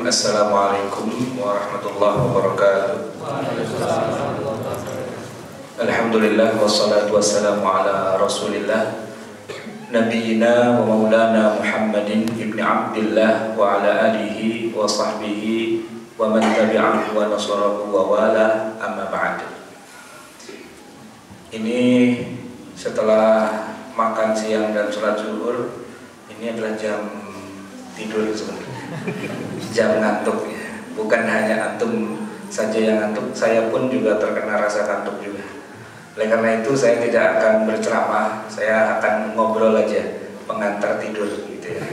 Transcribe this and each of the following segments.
Assalamualaikum warahmatullahi wabarakatuh. Alhamdulillah wassalatu wassalamu ala Rasulillah Nabiyyina wa maulana Muhammadin ibni Abdillah wa ala alihi wa sahbihi wa man tabi'ahu wa nasarahu wa wala, amma ba'd. Ini setelah makan siang dan sholat zuhur, ini adalah jam tidur sebenarnya, jam ngantuk ya. Bukan hanya antum saja yang ngantuk, saya pun juga terkena rasa ngantuk juga. Oleh karena itu saya tidak akan berceramah, saya akan ngobrol aja, pengantar tidur gitu ya.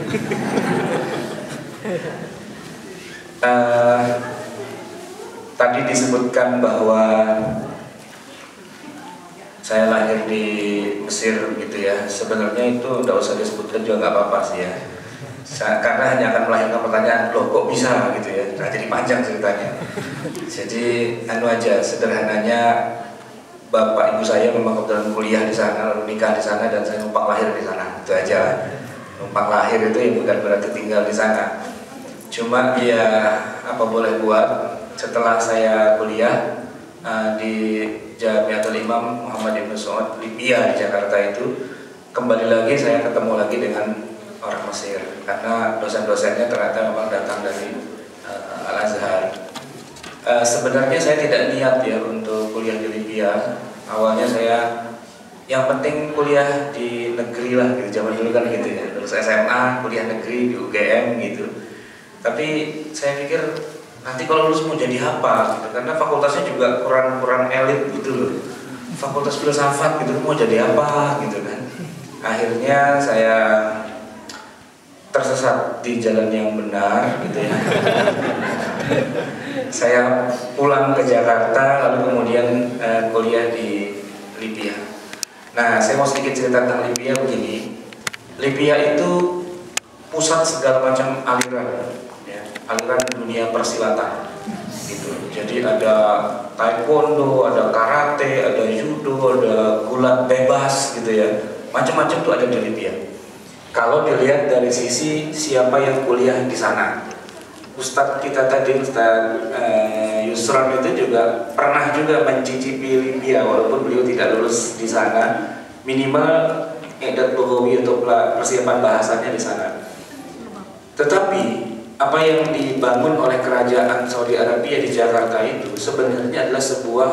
Tadi disebutkan bahwa saya lahir di Mesir gitu ya. Sebenarnya itu tidak usah disebutkan juga nggak apa-apa sih ya. Karena hanya akan melahirkan pertanyaan, loh kok bisa gitu ya. Nah jadi panjang ceritanya. Jadi aja sederhananya, bapak ibu saya memang kebetulan kuliah di sana, lalu nikah di sana, dan saya numpang lahir di sana. Itu aja. Numpang lahir itu ya bukan berarti tinggal di sana. Cuma ya apa boleh buat, setelah saya kuliah di Jamiatul Imam Muhammad Ibn Saud Libya di Jakarta itu, kembali lagi saya ketemu lagi dengan orang Mesir karena dosen-dosennya ternyata memang datang dari Al-Azhar. Sebenarnya saya tidak niat ya untuk kuliah di Libya. Awalnya saya yang penting kuliah di negeri lah gitu, zaman dulu kan gitu ya. Terus SMA kuliah negeri di UGM gitu. Tapi saya pikir nanti kalau lulus mau jadi apa gitu, karena fakultasnya juga kurang elit gitu loh. Fakultas filsafat gitu mau jadi apa gitu kan. Akhirnya saya tersesat di jalan yang benar gitu ya. Saya pulang ke Jakarta lalu kemudian kuliah di Libya. Nah, saya mau sedikit cerita tentang Libya begini. Libya itu pusat segala macam aliran ya, aliran dunia persilatan gitu. Jadi ada taekwondo, ada karate, ada judo, ada gulat bebas gitu ya. Macam-macam tuh ada di Libya. Kalau dilihat dari sisi siapa yang kuliah di sana, Ustadz kita tadi, Ustadz Yusron itu juga pernah juga mencicipi Libya walaupun beliau tidak lulus di sana, minimal edat lughawi atau persiapan bahasanya di sana. Tetapi apa yang dibangun oleh kerajaan Saudi Arabia di Jakarta itu sebenarnya adalah sebuah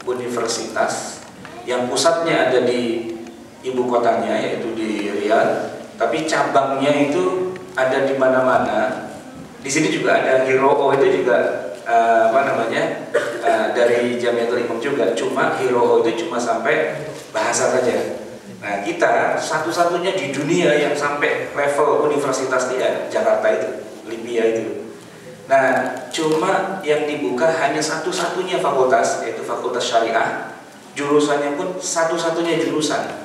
universitas yang pusatnya ada di ibu kotanya yaitu di Riyadh. Tapi cabangnya itu ada di mana-mana. Di sini juga ada Hiroo itu juga dari Jamiatul Imam juga. Cuma Hiroo itu cuma sampai bahasa saja. Nah kita satu-satunya di dunia yang sampai level universitas di Jakarta itu, Libya itu. Nah cuma yang dibuka hanya satu-satunya fakultas, yaitu Fakultas Syariah. Jurusannya pun satu-satunya jurusan.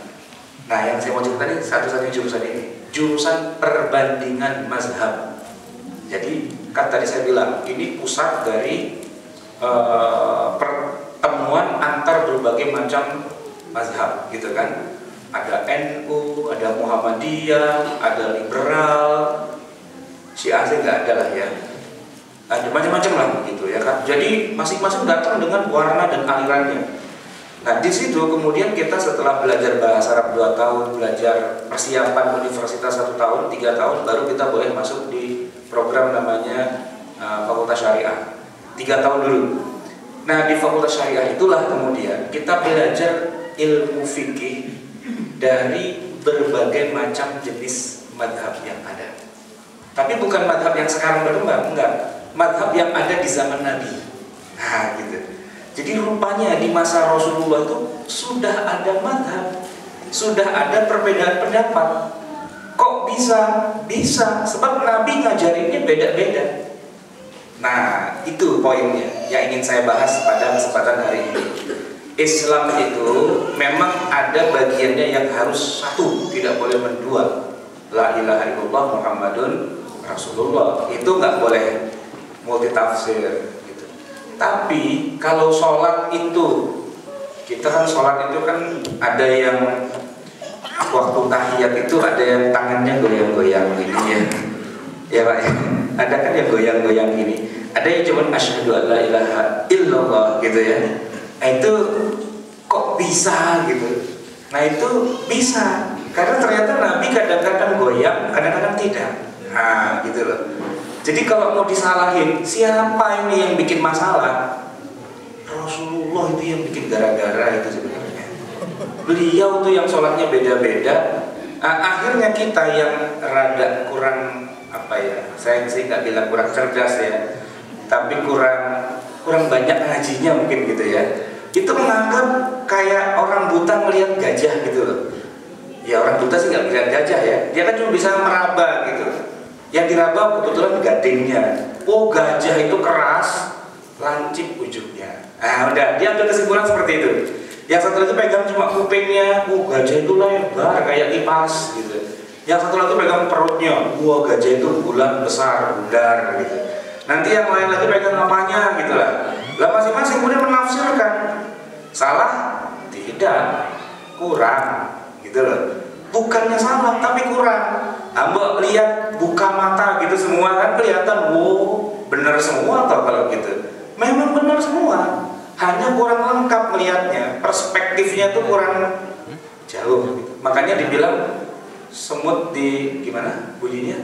Nah yang saya mau cerita ini satu-satunya jurusan ini, jurusan perbandingan mazhab. Jadi kan tadi saya bilang ini pusat dari pertemuan antar berbagai macam mazhab gitu kan. Ada NU, ada Muhammadiyah, ada liberal, Syiah sih nggak ada lah ya. Ada macam-macam lah gitu ya kan. Jadi masing-masing datang dengan warna dan alirannya. Nah di situ kemudian kita setelah belajar bahasa Arab 2 tahun, belajar persiapan universitas 1 tahun, 3 tahun, baru kita boleh masuk di program namanya Fakultas Syariah 3 tahun dulu. Nah di Fakultas Syariah itulah kemudian kita belajar ilmu fikih dari berbagai macam jenis madhab yang ada. Tapi bukan madhab yang sekarang berkembang, enggak. Madhab yang ada di zaman Nabi. Nah gitu. Jadi rupanya di masa Rasulullah itu sudah ada madhab, sudah ada perbedaan pendapat. Kok bisa? Bisa, sebab Nabi ngajarinnya beda-beda. Nah itu poinnya yang ingin saya bahas pada kesempatan hari ini. Islam itu memang ada bagiannya yang harus satu, tidak boleh mendua. La ilaha illallah Muhammadun Rasulullah. Itu nggak boleh multitafsir. Tapi kalau sholat itu, kita kan sholat itu kan ada yang waktu tahiyat itu ada yang tangannya goyang-goyang gitu ya. Ya Pak, ada kan yang goyang-goyang gini, ada yang cuma asyhadu an la ilaha illallah gitu ya. Nah itu kok bisa gitu. Nah itu bisa karena ternyata Nabi kadang-kadang goyang, kadang-kadang tidak. Nah gitu loh. Jadi kalau mau disalahin, siapa ini yang bikin masalah? Rasulullah itu yang bikin gara-gara itu sebenarnya. Beliau tuh yang sholatnya beda-beda. Akhirnya kita yang rada kurang apa ya? Saya sih nggak bilang kurang cerdas ya, tapi kurang banyak ngajinya mungkin gitu ya. Itu menganggap kayak orang buta melihat gajah gitu loh. Ya orang buta sih nggak melihat gajah ya. Dia kan cuma bisa meraba gitu. Yang diraba kebetulan gadingnya. Oh gajah itu keras, lancip ujungnya. Nah udah, dia ambil kesimpulan seperti itu. Yang satu lagi pegang cuma kupingnya, gajah itu lebar kayak kipas gitu. Yang satu lagi pegang perutnya, gajah itu bulat besar, bundar gitu. Nanti yang lain lagi pegang apanya gitu lah. Lah masing-masing kemudian menafsirkan. Salah? Tidak. Kurang gitu loh. Bukannya salah tapi kurang. Mbak lihat buka mata gitu semua kan kelihatan, benar semua atau kalau gitu. Memang benar semua. Hanya kurang lengkap melihatnya, perspektifnya tuh kurang jauh gitu. Makanya dibilang semut di gimana bunyinya?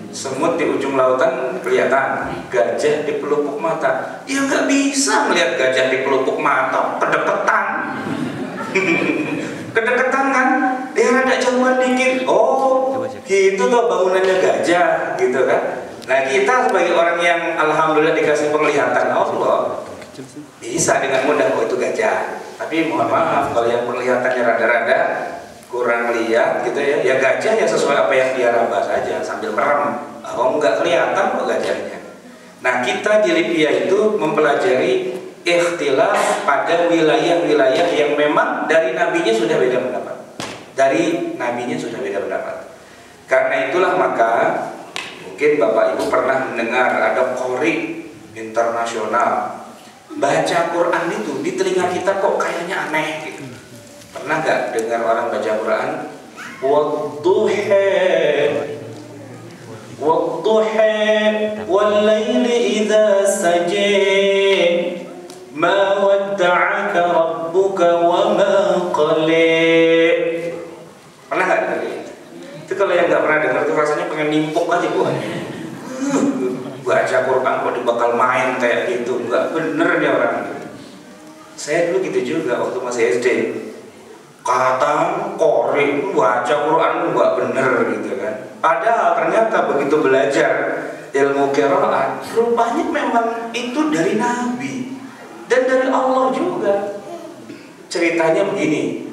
Semut di ujung lautan kelihatan, gajah di pelupuk mata. Ya nggak bisa melihat gajah di pelupuk mata, kedekatan. Kedekatan kan? Dia ada jauhan dikit. Oh, gitu tuh bangunannya gajah, gitu kan? Nah kita sebagai orang yang alhamdulillah dikasih penglihatan Allah, bisa dengan mudah itu gajah. Tapi mohon maaf kalau yang penglihatannya rada-rada kurang lihat gitu ya, ya gajah ya sesuai apa yang dia raba saja sambil merem. Oh nggak kelihatan kok gajahnya. Nah kita di Libya itu mempelajari ikhtilaf pada wilayah-wilayah yang memang dari nabinya sudah beda pendapat. Dari nabinya sudah beda pendapat. Karena itulah maka mungkin Bapak Ibu pernah mendengar ada qori internasional baca Quran itu di telinga kita kok kayaknya aneh gitu. Pernah nggak dengar orang baca Quran? Wadduha wadduha wal laili idza saja ma wadda'aka rabbuka wa ma qala. Pernah nggak dengar? Itu kalau yang nggak pernah dengar itu rasanya pengen nimpuk aja gua. Baca Quran kok bakal main kayak gitu, nggak bener ya orang. Saya dulu gitu juga waktu masih SD. Kata qori baca Quran nggak bener gitu kan. Padahal ternyata begitu belajar ilmu qiraat, rupanya memang itu dari Nabi dan dari Allah juga. Ceritanya begini.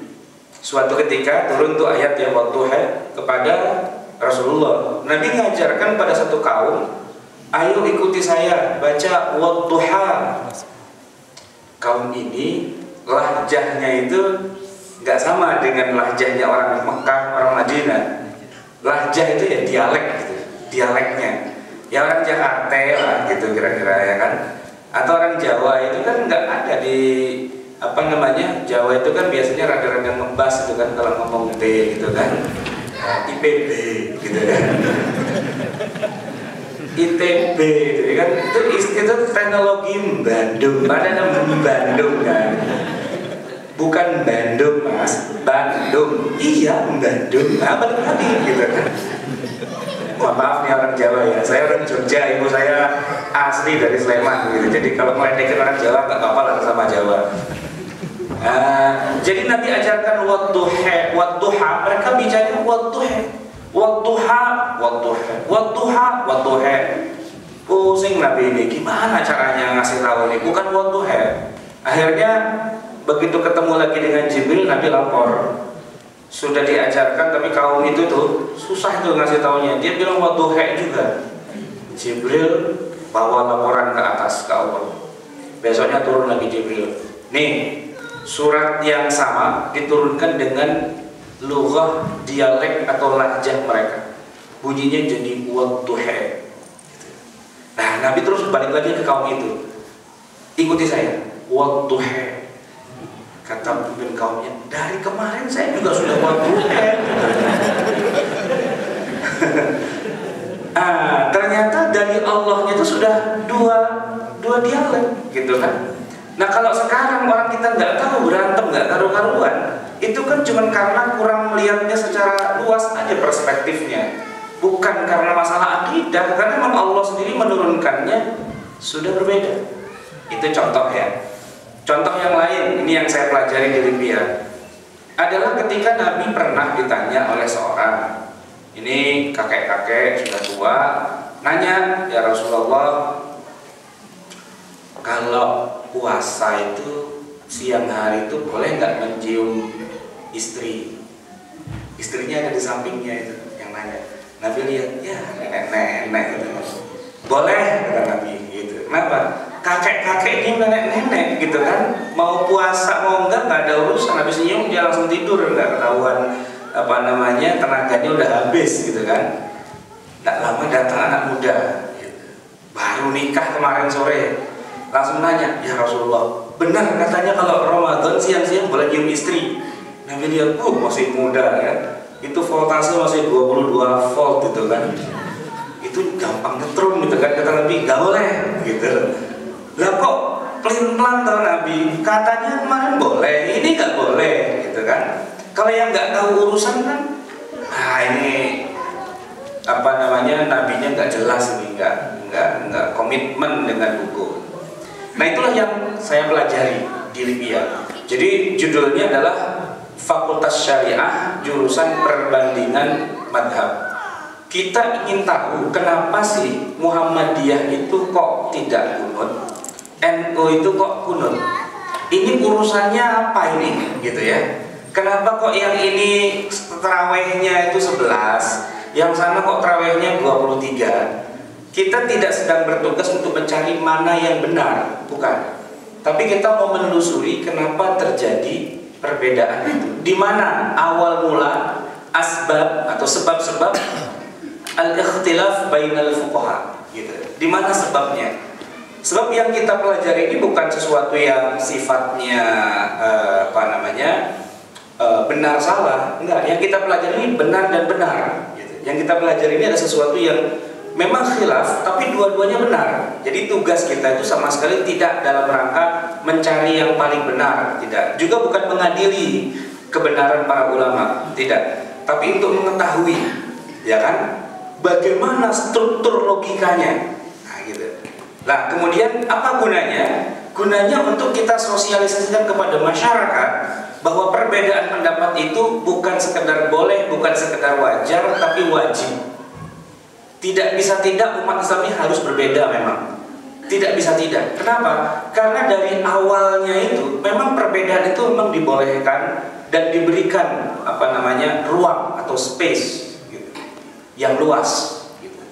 Suatu ketika turun tuh ayat yang wadduha kepada Rasulullah. Nabi mengajarkan pada satu kaum, ayo ikuti saya baca wadduha. Kaum ini lahjahnya itu nggak sama dengan lahjahnya orang Mekah, orang Madinah. Lahjah itu ya dialek gitu, dialeknya. Ya orang Jakarta lah gitu kira-kira ya kan. Atau orang Jawa itu kan nggak ada di apa namanya, Jawa itu kan biasanya rada-rada ngebas gitu kan kalau ngomong B gitu kan, IPB gitu kan, ITB gitu kan, itu teknologi Bandung, ada Bandung kan, bukan Bandung mas, Bandung, iya Bandung, apa tadi gitu kan. Mohon maaf nih orang Jawa ya, saya orang Jogja, ibu saya asli dari Sleman gitu, jadi kalau ngeledekin orang Jawa nggak apa-apa lah sama Jawa. Jadi Nabi ajarkan wadduha, mereka bicaranya wadduha. Pusing Nabi ini, gimana caranya ngasih tahu ini? Bukan wadduha. Akhirnya begitu ketemu lagi dengan Jibril, Nabi lapor. Sudah diajarkan tapi kaum itu tuh susah tuh ngasih taunya. Dia bilang wadduha juga. Jibril bawa laporan ke atas ke Allah. Besoknya turun lagi Jibril. Nih, surat yang sama diturunkan dengan lughah dialek atau lahjah mereka. Bunyinya jadi wadduha. Nah, Nabi terus balik lagi ke kaum itu. Ikuti saya, wadduha. Kata pemimpin kaumnya, dari kemarin saya juga sudah wadduha. dari Allahnya itu sudah dua dialek gitu kan. Nah kalau sekarang orang kita nggak tahu, berantem nggak karu-karuan, itu kan cuma karena kurang melihatnya secara luas aja perspektifnya, bukan karena masalah akidah, karena memang Allah sendiri menurunkannya sudah berbeda. Itu contoh ya. Contoh yang lain, ini yang saya pelajari di Libya, adalah ketika Nabi pernah ditanya oleh seorang, ini kakek-kakek sudah tua, nanya, ya Rasulullah, kalau puasa itu siang hari itu boleh nggak mencium istri? Istrinya ada di sampingnya itu yang nanya. Nabi lihat, ya nenek-nenek gitu. Boleh, kata Nabi gitu. Kenapa? Kakek-kakek ini nenek-nenek gitu kan, mau puasa mau enggak nggak ada urusan, habis nyium dia langsung tidur, nggak ketahuan tenaganya udah habis gitu kan. Nggak lama datang anak muda gitu. Baru nikah kemarin sore, langsung nanya, ya Rasulullah, benar katanya kalau Ramadan siang-siang boleh nyium istri? Nabi lihat, masih muda ya, itu voltase masih 22 volt gitu kan, itu gampang nyetrum gitu kan, kata Nabi, nggak boleh gitu. Lah kok pelin-pelan tau Nabi, katanya kemarin boleh, ini nggak boleh gitu kan. Kalau yang nggak tahu urusan kan, ini nabinya nggak jelas ini, nggak komitmen dengan hukum. Nah itulah yang saya pelajari di Libya. Jadi judulnya adalah Fakultas Syariah jurusan Perbandingan Madhab. Kita ingin tahu kenapa sih Muhammadiyah itu kok tidak kunut, NU itu kok kunut. Ini urusannya apa ini gitu ya. Kenapa kok yang ini tarawehnya itu 11, yang sana kok tarawehnya 23? Kita tidak sedang bertugas untuk mencari mana yang benar, bukan. Tapi kita mau menelusuri kenapa terjadi perbedaan itu. Di mana awal mula asbab atau sebab-sebab al-ikhtilaf bainal fuqaha gitu. Di mana sebabnya? Sebab yang kita pelajari ini bukan sesuatu yang sifatnya benar salah, enggak. Yang kita pelajari ini benar dan benar gitu. Yang kita pelajari ini ada sesuatu yang memang khilaf tapi dua-duanya benar. Jadi tugas kita itu sama sekali tidak dalam rangka mencari yang paling benar, tidak. Juga bukan mengadili kebenaran para ulama, tidak. Tapi untuk mengetahui, ya kan, bagaimana struktur logikanya. Nah, gitu. Nah, kemudian apa gunanya? Gunanya untuk kita sosialisasikan kepada masyarakat bahwa perbedaan pendapat itu bukan sekedar boleh, bukan sekedar wajar, tapi wajib. Tidak bisa tidak, umat Islam ini harus berbeda memang. Tidak bisa tidak. Kenapa? Karena dari awalnya itu memang perbedaan itu memang dibolehkan dan diberikan ruang atau space gitu, yang luas gitu.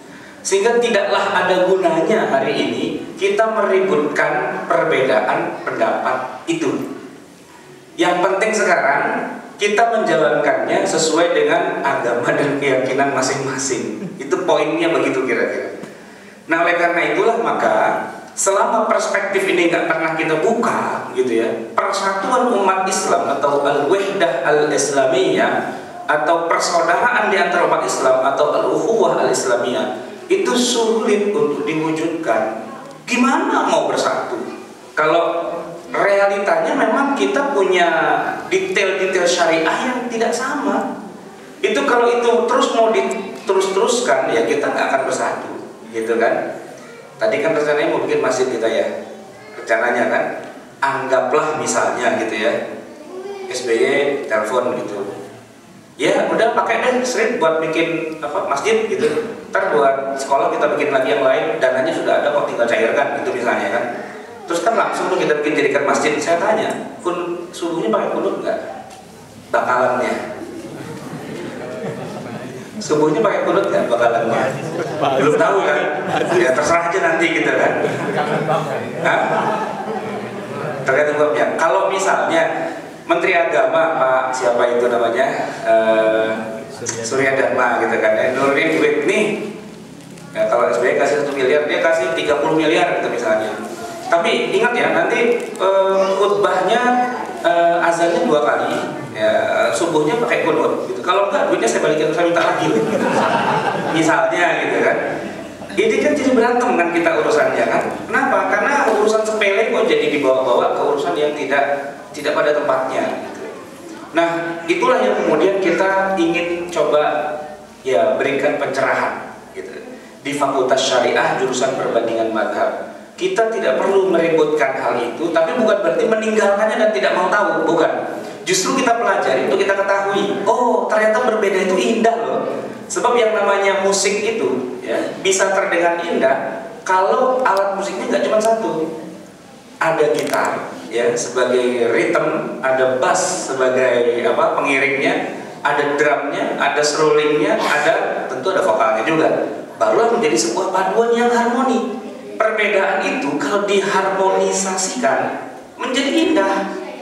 Sehingga tidaklah ada gunanya hari ini kita meributkan perbedaan pendapat itu. Yang penting sekarang kita menjalankannya sesuai dengan agama dan keyakinan masing-masing. Itu poinnya begitu kira-kira. Nah oleh karena itulah maka selama perspektif ini nggak pernah kita buka gitu ya, persatuan umat Islam atau al-wahdah al-islamiyah atau persaudaraan di antara umat Islam atau al-ukhuwah al-islamiyah itu sulit untuk diwujudkan. Gimana mau bersatu kalau realitanya memang kita punya detail-detail syariah yang tidak sama. Itu kalau itu terus mau diterus-teruskan ya kita nggak akan bersatu gitu kan. Tadi kan rencananya mau bikin masjid kita ya, rencananya kan, anggaplah misalnya gitu ya, SBY telepon gitu, ya udah pakai deh sering buat bikin masjid gitu, ntar buat sekolah kita bikin lagi yang lain, dananya sudah ada kok tinggal cairkan gitu misalnya kan. Terus kan langsung tuh kita bikin jadikan masjid. Saya tanya, subuhnya pakai kunut nggak? Bakalannya subuhnya pakai kunut nggak bakalannya? Belum tahu kan? Ya terserah aja nanti gitu kan. Tergantung babnya. Kalau misalnya Menteri Agama Pak siapa itu namanya Surya Dharma gitu kan, nurunin duit nih. Ya, kalau SBY kasih 1 miliar, dia kasih 30 miliar gitu misalnya. Tapi ingat ya, nanti khutbahnya azannya 2 kali, ya, subuhnya pakai kunut gitu. Kalau enggak duitnya saya balikin, saya minta lagi gitu. Misalnya gitu kan. Ini kan jadi berantem kan kita urusannya kan. Kenapa? Karena urusan sepele kok jadi dibawa-bawa ke urusan yang tidak pada tempatnya gitu. Nah, itulah yang kemudian kita ingin coba ya berikan pencerahan gitu. Di Fakultas Syariah jurusan perbandingan mazhab, kita tidak perlu meributkan hal itu, tapi bukan berarti meninggalkannya dan tidak mau tahu, bukan. Justru kita pelajari untuk kita ketahui, oh ternyata berbeda itu indah loh. Sebab yang namanya musik itu ya bisa terdengar indah kalau alat musiknya nggak cuma satu. Ada gitar ya sebagai rhythm, ada bass sebagai apa pengiringnya, ada drumnya, ada serulingnya, ada tentu ada vokalnya juga. Barulah menjadi sebuah paduan yang harmoni. Perbedaan itu kalau diharmonisasikan menjadi indah.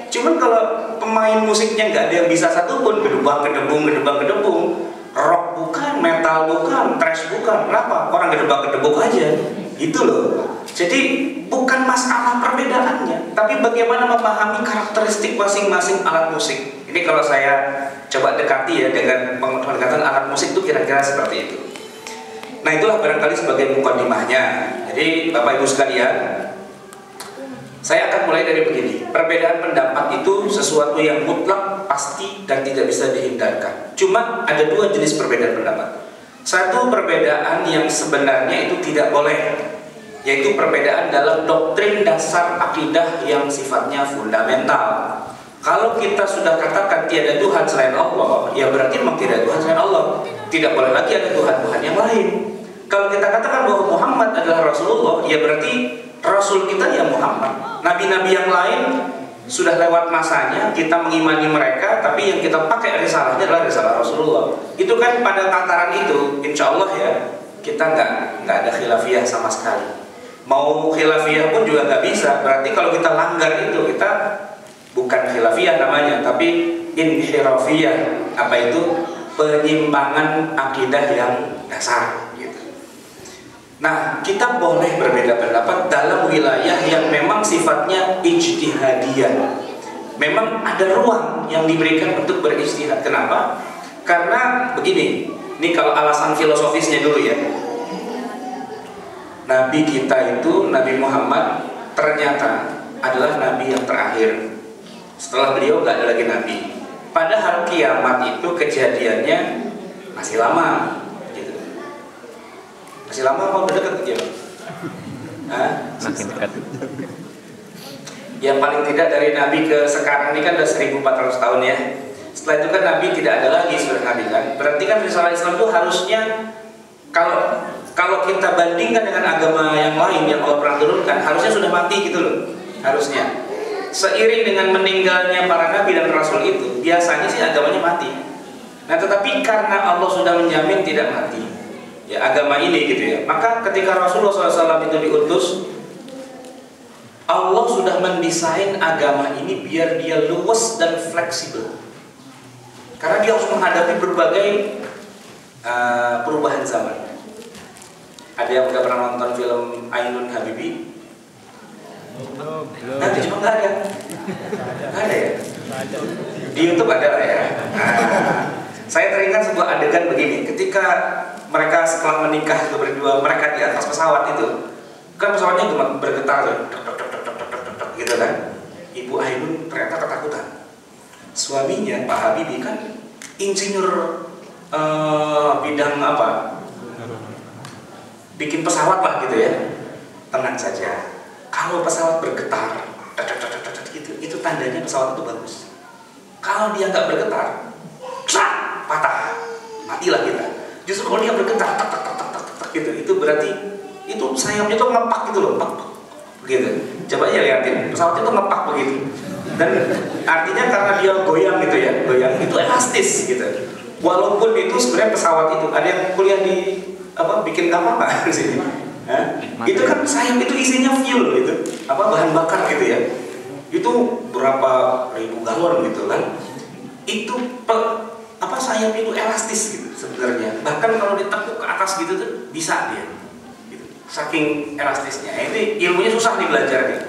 Cuman kalau pemain musiknya nggak ada yang bisa satupun, gedebang gedebung, rock bukan, metal bukan, thrash bukan. Kenapa? Orang gedebang gedebuk aja. Gitu loh. Jadi bukan masalah perbedaannya, tapi bagaimana memahami karakteristik masing-masing alat musik. Ini kalau saya coba dekati ya dengan pendekatan alat musik itu kira-kira seperti itu. Nah itulah barangkali sebagai mukadimahnya. Jadi Bapak Ibu sekalian, saya akan mulai dari begini. Perbedaan pendapat itu sesuatu yang mutlak, pasti, dan tidak bisa dihindarkan. Cuma ada dua jenis perbedaan pendapat. Satu perbedaan yang sebenarnya itu tidak boleh, yaitu perbedaan dalam doktrin dasar akidah yang sifatnya fundamental. Kalau kita sudah katakan tiada Tuhan selain Allah, ya berarti memang tidak Tuhan selain Allah. Tidak boleh lagi ada Tuhan-Tuhan yang lain. Kalau kita katakan bahwa Muhammad adalah Rasulullah, ya berarti Rasul kita ya Muhammad. Nabi-nabi yang lain sudah lewat masanya, kita mengimani mereka, tapi yang kita pakai risalahnya adalah risalah Rasulullah. Itu kan pada tataran itu, insya Allah ya, kita nggak ada khilafiyah sama sekali. Mau khilafiyah pun juga nggak bisa. Berarti kalau kita langgar itu, kita bukan khilafiyah namanya, tapi inhirafiyah. Apa itu? Penyimpangan akidah yang dasar. Nah, kita boleh berbeda pendapat dalam wilayah yang memang sifatnya ijtihadiyah. Memang ada ruang yang diberikan untuk berijtihad. Kenapa? Karena begini, ini kalau alasan filosofisnya dulu ya. Nabi kita itu, Nabi Muhammad, ternyata adalah Nabi yang terakhir. Setelah beliau nggak ada lagi Nabi. Padahal kiamat itu kejadiannya masih lama. Masih lama apa udah dekat dia? Makin dekat. Ya paling tidak dari Nabi ke sekarang ini kan udah 1400 tahun ya. Setelah itu kan Nabi tidak ada lagi sebenarnya Nabi kan. Berarti kan risalah Islam itu harusnya kalau kita bandingkan dengan agama yang lain yang Allah pernah turunkan, harusnya sudah mati gitu loh. Harusnya. Seiring dengan meninggalnya para nabi dan rasul itu, biasanya sih agamanya mati. Nah, tetapi karena Allah sudah menjamin tidak mati, ya agama ini gitu ya. Maka ketika Rasulullah SAW itu diutus, Allah sudah mendesain agama ini biar dia luas dan fleksibel. Karena dia harus menghadapi berbagai perubahan zaman. Ada yang udah pernah nonton film Ainun Habibi? Belum. Nanti cuma nggak ada. Nggak ada ya? Di YouTube ada lah ya. Saya teringat sebuah adegan begini. Ketika mereka setelah menikah itu berdua, mereka di atas pesawat itu, kan pesawatnya cuma bergetar gitu kan. Ibu Ainun ternyata ketakutan. Suaminya Pak Habibie kan insinyur bidang apa? Bikin pesawat lah gitu ya. Tenang saja. Kalau pesawat bergetar, gitu, itu tandanya pesawat itu bagus. Kalau dia nggak bergetar, patah, matilah kita. Justru kalau dia bergetar, gitu, itu berarti itu sayapnya tuh ngepak gitu loh, begitu. Coba aja lihatin, pesawat itu ngepak begitu. Dan artinya karena dia goyang gitu ya, goyang itu elastis gitu. Walaupun itu sebenarnya pesawat itu ada yang kuliah di bikin kapal nggak di sini? Itu kan sayap itu isinya fuel gitu, bahan bakar gitu ya. Itu berapa ribu galon gitu kan. Itu sayap itu elastis gitu sebenarnya. Bahkan kalau ditekuk ke atas gitu tuh bisa dia. Gitu. Saking elastisnya. Ini ilmunya susah nih belajar nih.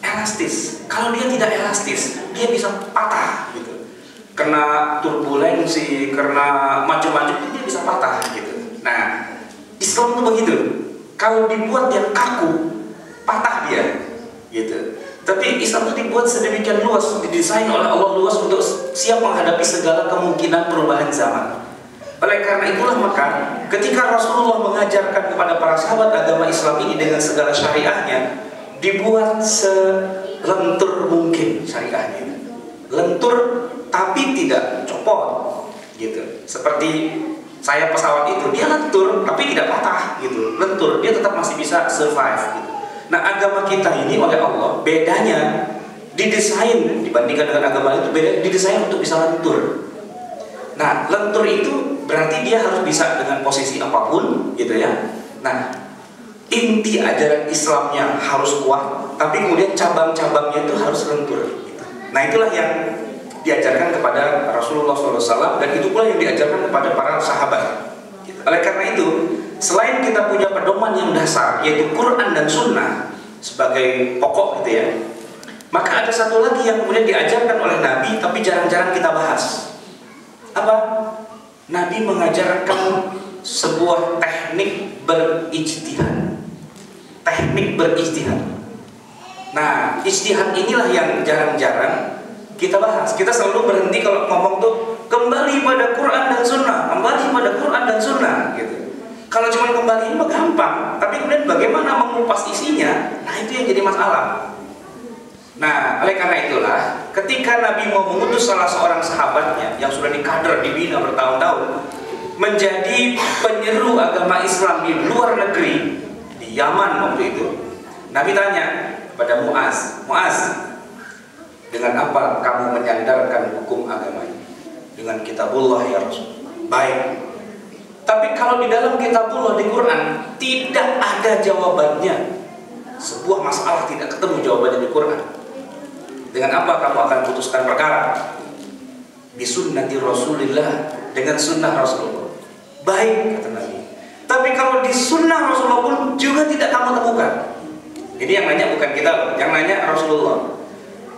Elastis. Kalau dia tidak elastis, dia bisa patah gitu. Kena turbulensi, kena macam-macam dia bisa patah gitu. Nah, Islam itu selalu begitu. Kalau dibuat yang kaku, patah dia, gitu. Tapi Islam itu dibuat sedemikian luas, didesain oleh Allah luas untuk siap menghadapi segala kemungkinan perubahan zaman. Oleh karena itulah maka ketika Rasulullah mengajarkan kepada para sahabat agama Islam ini dengan segala syariahnya, dibuat selentur mungkin syariahnya. Lentur tapi tidak copot, gitu. Seperti sayap pesawat itu, dia lentur tapi tidak patah, gitu. Lentur, dia tetap masih bisa survive, gitu. Nah, agama kita ini oleh Allah bedanya didesain dibandingkan dengan agama itu, beda didesain untuk bisa lentur. Nah, lentur itu berarti dia harus bisa dengan posisi apapun, gitu ya. Nah, inti ajaran Islamnya harus kuat, tapi kemudian cabang-cabangnya itu harus lentur, gitu. Nah, itulah yang diajarkan kepada Rasulullah SAW, dan itu pula yang diajarkan kepada para sahabat, gitu. Oleh karena itu, selain kita punya pedoman yang dasar yaitu Quran dan Sunnah sebagai pokok, gitu ya, maka ada satu lagi yang kemudian diajarkan oleh Nabi tapi jarang-jarang kita bahas. Apa? Nabi mengajarkan sebuah teknik berijtihad. Teknik berijtihad. Nah, ijtihad inilah yang jarang-jarang kita bahas. Kita selalu berhenti kalau ngomong tuh kembali pada Quran dan Sunnah, kembali pada Quran dan Sunnah, gitu. Kalau cuma kembali ini mah gampang, tapi kemudian bagaimana mengupas isinya, nah itu yang jadi masalah. Nah, oleh karena itulah, ketika Nabi mau mengutus salah seorang sahabatnya yang sudah dikader, dibina bertahun-tahun, menjadi penyeru agama Islam di luar negeri, di Yaman waktu itu, Nabi tanya kepada Muaz, dengan apa kamu menyandarkan hukum agama ini? Dengan kitabullah ya Rasul. Baik. Tapi kalau di dalam kitabullah di Quran tidak ada jawabannya, sebuah masalah tidak ketemu jawabannya di Quran, dengan apa kamu akan putuskan perkara? Bisunnati Rasulillah, dengan sunnah Rasulullah. Baik, kata Nabi. Tapi kalau di sunnah Rasulullah pun juga tidak kamu temukan. Ini yang nanya bukan kita loh, yang nanya Rasulullah.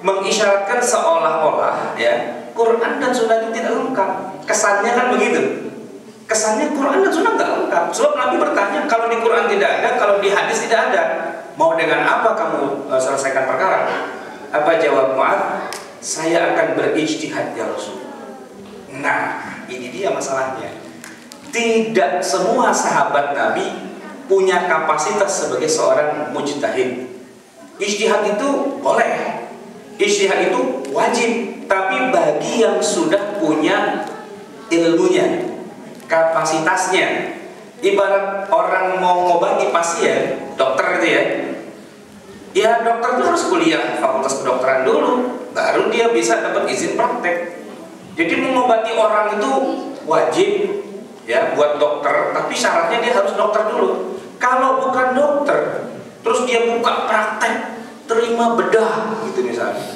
Mengisyaratkan seolah-olah ya Quran dan sunnah itu tidak lengkap. Kesannya kan begitu. Kesannya Quran dan Sunnah nggak lengkap. Sebab Nabi bertanya, kalau di Quran tidak ada, kalau di hadis tidak ada, mau dengan apa kamu selesaikan perkara? Apa jawab Mu'adz? Saya akan berijtihad ya Rasul. Nah, ini dia masalahnya. Tidak semua sahabat Nabi punya kapasitas sebagai seorang mujtahid. Ijtihad itu boleh, ijtihad itu wajib, tapi bagi yang sudah punya ilmunya, kapasitasnya. Ibarat orang mau ngobati pasien, dokter gitu ya. Ya dokter itu harus kuliah fakultas kedokteran dulu, baru dia bisa dapat izin praktek. Jadi mengobati orang itu wajib ya buat dokter, tapi syaratnya dia harus dokter dulu. Kalau bukan dokter, terus dia buka praktek, terima bedah gitu misalnya,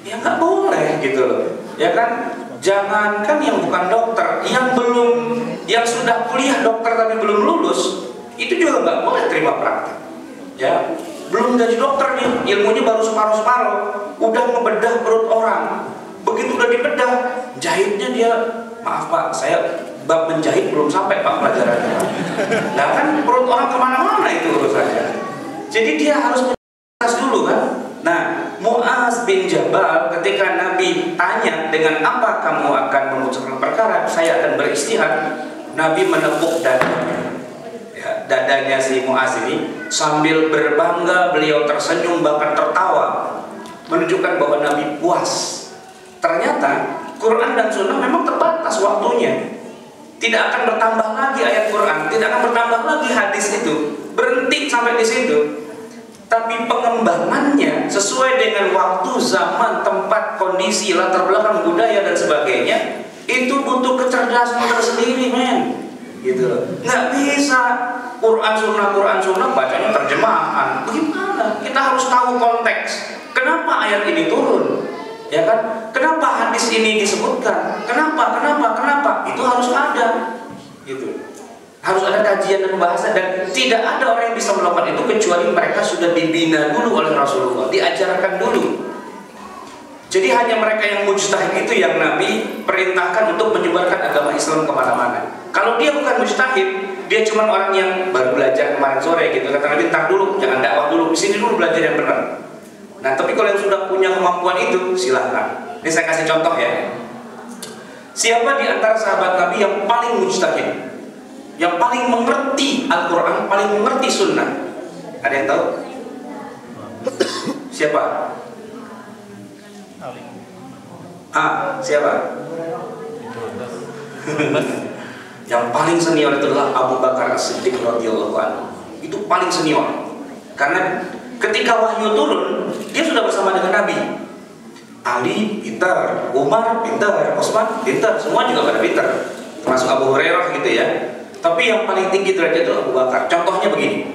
ya nggak boleh gitu loh, ya kan? Jangankan yang bukan dokter, yang sudah kuliah dokter tapi belum lulus, itu juga nggak boleh terima praktek. Ya, belum jadi dokter nih, ilmunya baru separuh-separuh, udah ngebedah perut orang. Begitu udah dibedah, jahitnya dia, maaf Pak, saya bab menjahit belum sampai Pak pelajarannya. Nah kan perut orang kemana-mana itu urusannya. Jadi dia harus menjelas dulu kan. Nah, Mu'adz bin Jabal ketika Nabi tanya dengan apa kamu akan memutuskan perkara, saya akan berijtihad, Nabi menepuk dadanya. Ya, dadanya si Mu'adz ini sambil berbangga beliau tersenyum bahkan tertawa, menunjukkan bahwa Nabi puas. Ternyata Quran dan Sunnah memang terbatas waktunya. Tidak akan bertambah lagi ayat Quran, tidak akan bertambah lagi hadis itu. Berhenti sampai di situ. Tapi pengembangannya sesuai dengan waktu, zaman, tempat, kondisi, latar belakang budaya dan sebagainya, itu butuh kecerdasan tersendiri, men. Gitu loh. Nggak bisa Quran Sunnah bacanya terjemahan. Bagaimana? Kita harus tahu konteks. Kenapa ayat ini turun? Ya kan? Kenapa hadis ini disebutkan? Kenapa? Itu harus ada. Gitu. Harus ada kajian dan pembahasan, dan tidak ada orang yang bisa melakukan itu kecuali mereka sudah dibina dulu oleh Rasulullah, diajarkan dulu. Jadi hanya mereka yang mujtahid itu yang Nabi perintahkan untuk menyebarkan agama Islam kemana-mana. Kalau dia bukan mujtahid, Dia cuma orang yang baru belajar kemarin sore gitu. Kata Nabi, ntar dulu, jangan dakwah dulu, di sini dulu belajar yang benar. Nah, tapi kalau yang sudah punya kemampuan itu, silahkan. Ini saya kasih contoh ya. Siapa di antara sahabat Nabi yang paling mujtahid, yang paling mengerti Al-Quran, paling mengerti Sunnah? Ada yang tahu? Siapa? Siapa? Yang paling senior itu adalah Abu Bakar As-Siddiq radhiyallahu anhu. Itu paling senior. Karena ketika wahyu turun, dia sudah bersama dengan Nabi. Ali pintar, Umar pintar, Utsman pintar, semua juga pada pintar. Termasuk Abu Hurairah gitu ya. Tapi yang paling tinggi derajat itu Abu Bakar. Contohnya begini.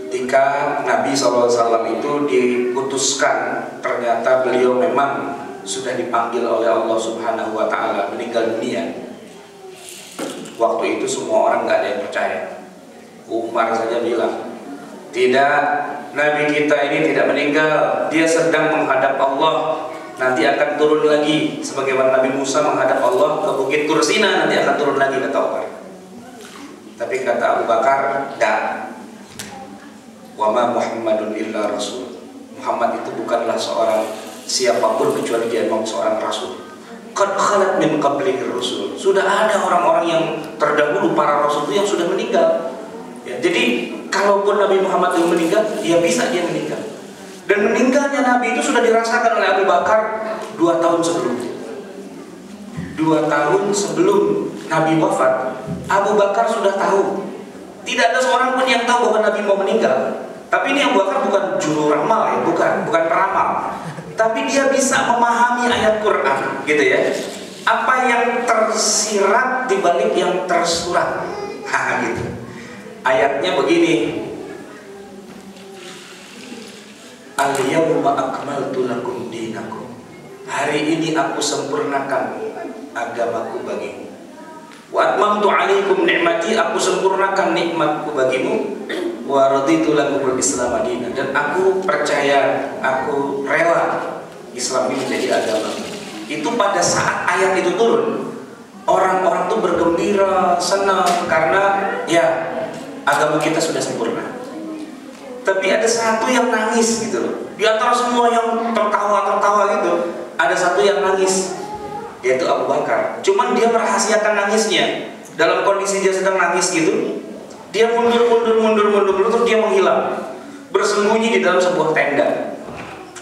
Ketika Nabi SAW itu diputuskan, ternyata beliau memang sudah dipanggil oleh Allah Subhanahu wa Ta'ala meninggal dunia. Waktu itu semua orang nggak ada yang percaya. Umar saja bilang, tidak, Nabi kita ini tidak meninggal, dia sedang menghadap Allah. Nanti akan turun lagi, sebagaimana Nabi Musa menghadap Allah ke Bukit Tursina, nanti akan turun lagi, kata Umar. Tapi kata Abu Bakar, tidak. Wa ma Muhammadun illa rasul. Muhammad itu bukanlah seorang siapapun kecuali dia memang seorang rasul. Qad khalat min qablihi rasul. Sudah ada orang-orang yang terdahulu, para rasul itu yang sudah meninggal. Ya, jadi kalaupun Nabi Muhammad itu meninggal, ya bisa dia meninggal. Dan meninggalnya Nabi itu sudah dirasakan oleh Abu Bakar 2 tahun sebelumnya. 2 tahun sebelum Nabi wafat, Abu Bakar sudah tahu. Tidak ada seorang pun yang tahu bahwa Nabi mau meninggal. Tapi ini Abu Bakar bukan juru ramal ya, bukan peramal. Tapi dia bisa memahami ayat Quran, gitu ya. Apa yang tersirat di balik yang tersurat. Gitu. Ayatnya begini. Al-yawma akmaltu lakum dinakum. Hari ini aku sempurnakan agamaku bagimu. Wa atmamtu alaikum ni'mati, aku sempurnakan nikmatku bagimu. Wa raditu lakumul Islam madinah, dan aku percaya, aku rela Islam ini menjadi agama. Itu pada saat ayat itu turun, orang-orang tuh bergembira, senang karena ya agama kita sudah sempurna. Tapi ada satu yang nangis gitu loh. Di antara semua yang tertawa gitu, ada satu yang nangis, yaitu Abu Bakar. Cuman dia merahasiakan nangisnya. Dalam kondisi dia sedang nangis gitu, dia mundur, terus dia menghilang, bersembunyi di dalam sebuah tenda.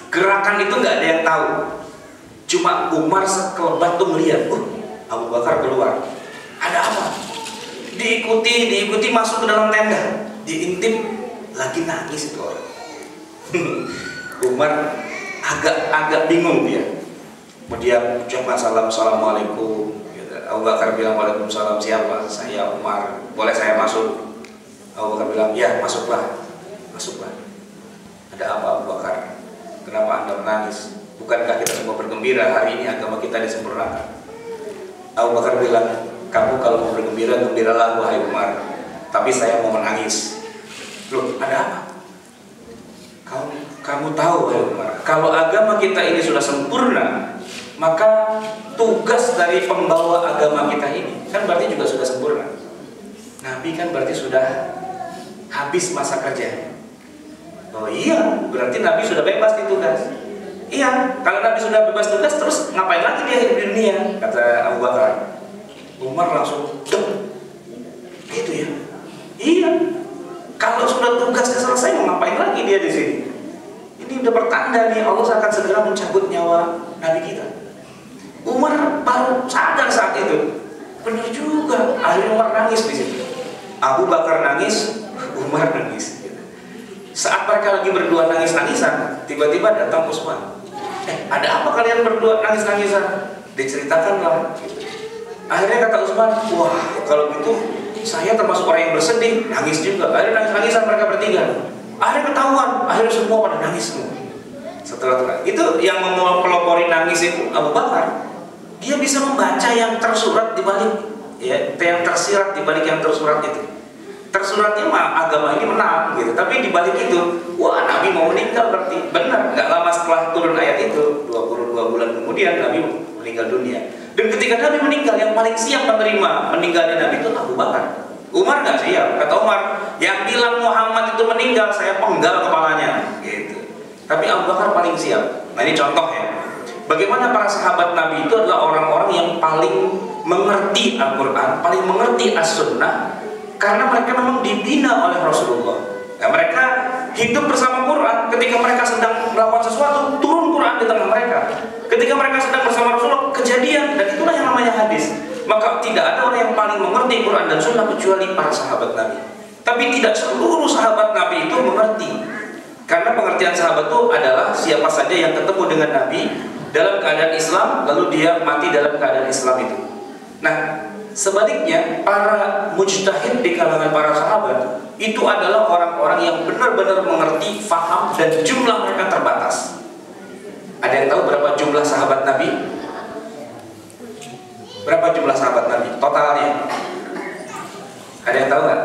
Gerakan itu nggak ada yang tahu. Cuma Umar sekelebat tuh melihat, Abu Bakar keluar. Ada apa? Diikuti masuk ke dalam tenda, diintip. Lagi nangis itu orang. Umar agak bingung dia. Kemudian ucapkan salam, assalamualaikum. Abu Bakar bilang, waalaikumsalam. Siapa? Saya Umar. Boleh saya masuk? Abu Bakar bilang, ya masuklah. Ada apa Abu Bakar? Kenapa Anda menangis? Bukankah kita semua bergembira hari ini agama kita disempurnakan? Abu Bakar bilang, kamu kalau mau bergembira, gembiralah wahai Umar. Tapi saya mau menangis. Loh, ada apa? Kamu tahu ya Umar, kalau agama kita ini sudah sempurna, maka tugas dari pembawa agama kita ini kan berarti juga sudah sempurna. Nabi kan berarti sudah habis masa kerja. Oh iya, berarti Nabi sudah bebas di tugas. Iya, kalau Nabi sudah bebas tugas, terus ngapain lagi dia hidup di dunia? Kata Abu Bakar. Umar langsung gitu ya. Iya. Kalau sudah tugasnya selesai, mau ngapain lagi dia di sini? Ini udah pertanda nih, Allah akan segera mencabut nyawa Nabi kita. Umar baru sadar saat itu. Benar juga. Akhirnya Umar nangis di situ. Abu Bakar nangis, Umar nangis. Saat mereka lagi berdua nangis-nangisan, tiba-tiba datang Utsman. Ada apa kalian berdua nangis-nangisan? Diceritakanlah. Akhirnya kata Utsman, wah kalau gitu saya termasuk orang yang bersedih, nangis juga. Akhirnya nangis-nangisan mereka bertiga. Akhirnya ketahuan, akhirnya semua pada nangis semua. Setelah itu yang mempelopori nangis itu Abu Bakar. Dia bisa membaca yang tersurat di balik, ya, yang tersirat di balik yang tersurat itu. Tersuratnya mah agama ini menang gitu, tapi di balik itu, wah Nabi mau meninggal berarti. Benar, nggak lama setelah turun ayat itu, 22 bulan kemudian Nabi meninggal dunia. Dan ketika Nabi meninggal, yang paling siap menerima meninggalnya Nabi itu Abu Bakar. Umar nggak siap. Kata Umar, yang bilang Muhammad itu meninggal, saya penggal kepalanya. Gitu. Tapi Abu Bakar paling siap. Nah ini contoh ya. Bagaimana para sahabat Nabi itu adalah orang-orang yang paling mengerti Al-Quran, paling mengerti As-Sunnah, karena mereka memang dibina oleh Rasulullah. Nah, mereka hidup bersama Quran. Ketika mereka sedang melakukan sesuatu, turun Quran di tengah mereka. Ketika mereka sedang bersama Rasulullah, kejadian, dan itulah yang namanya hadis. Maka tidak ada orang yang paling mengerti Quran dan Sunnah kecuali para sahabat Nabi. Tapi tidak seluruh sahabat Nabi itu mengerti. Karena pengertian sahabat itu adalah siapa saja yang ketemu dengan Nabi dalam keadaan Islam, lalu dia mati dalam keadaan Islam itu. Nah, sebaliknya para mujtahid di kalangan para sahabat itu adalah orang-orang yang benar-benar mengerti, faham, dan jumlah mereka terbatas. Ada yang tahu berapa jumlah sahabat Nabi? Berapa jumlah sahabat Nabi totalnya? Ada yang tahu nggak?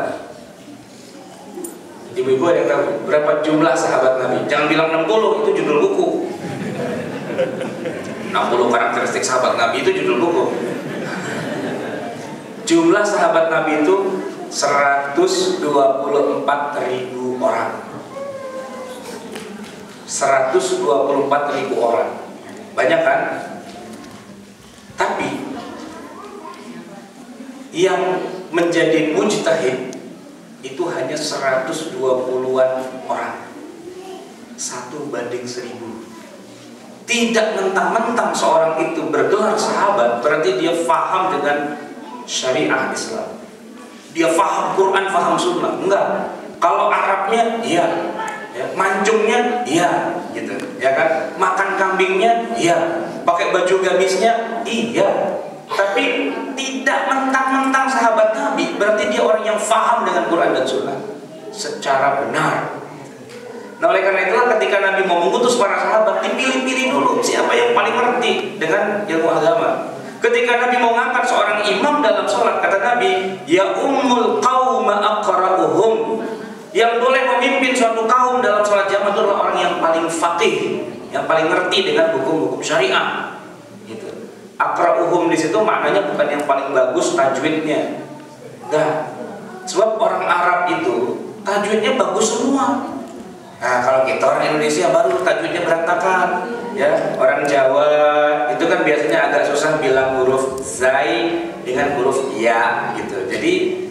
Ibu-ibu ada yang tahu berapa jumlah sahabat Nabi? Jangan bilang 60, itu judul buku. 60 karakteristik sahabat Nabi itu judul buku. Jumlah sahabat Nabi itu 124.000 orang. 124.000 orang. Banyak kan? Tapi yang menjadi mujtahid itu hanya 120-an orang. 1:1000. Tidak mentang-mentang seorang itu bergelar sahabat berarti dia faham dengan syariah Islam. Dia faham Quran, faham Sunnah. Enggak. Kalau Arabnya iya, ya. Mancungnya iya, gitu, ya kan? Makan kambingnya iya, pakai baju gamisnya iya. Tapi tidak mentang-mentang sahabat Nabi berarti dia orang yang faham dengan Quran dan Sunnah secara benar. Nah oleh karena itulah ketika Nabi mau mengutus para sahabat, dipilih-pilih dulu siapa yang paling ngerti dengan ilmu agama. Ketika Nabi mau ngangkat seorang imam dalam sholat, kata Nabi, ya ummul qauma aqra'uhum. Yang boleh memimpin suatu kaum dalam sholat jamaah itu adalah orang yang paling faqih, yang paling ngerti dengan hukum-hukum syariah. Gitu. Aqra'uhum di situ maknanya bukan yang paling bagus tajwidnya. Nah, sebab orang Arab itu tajwidnya bagus semua. Nah, kalau kita orang Indonesia baru tajwidnya berantakan, ya. Orang Jawa itu kan biasanya agak susah bilang huruf zai dengan huruf ya, gitu. Jadi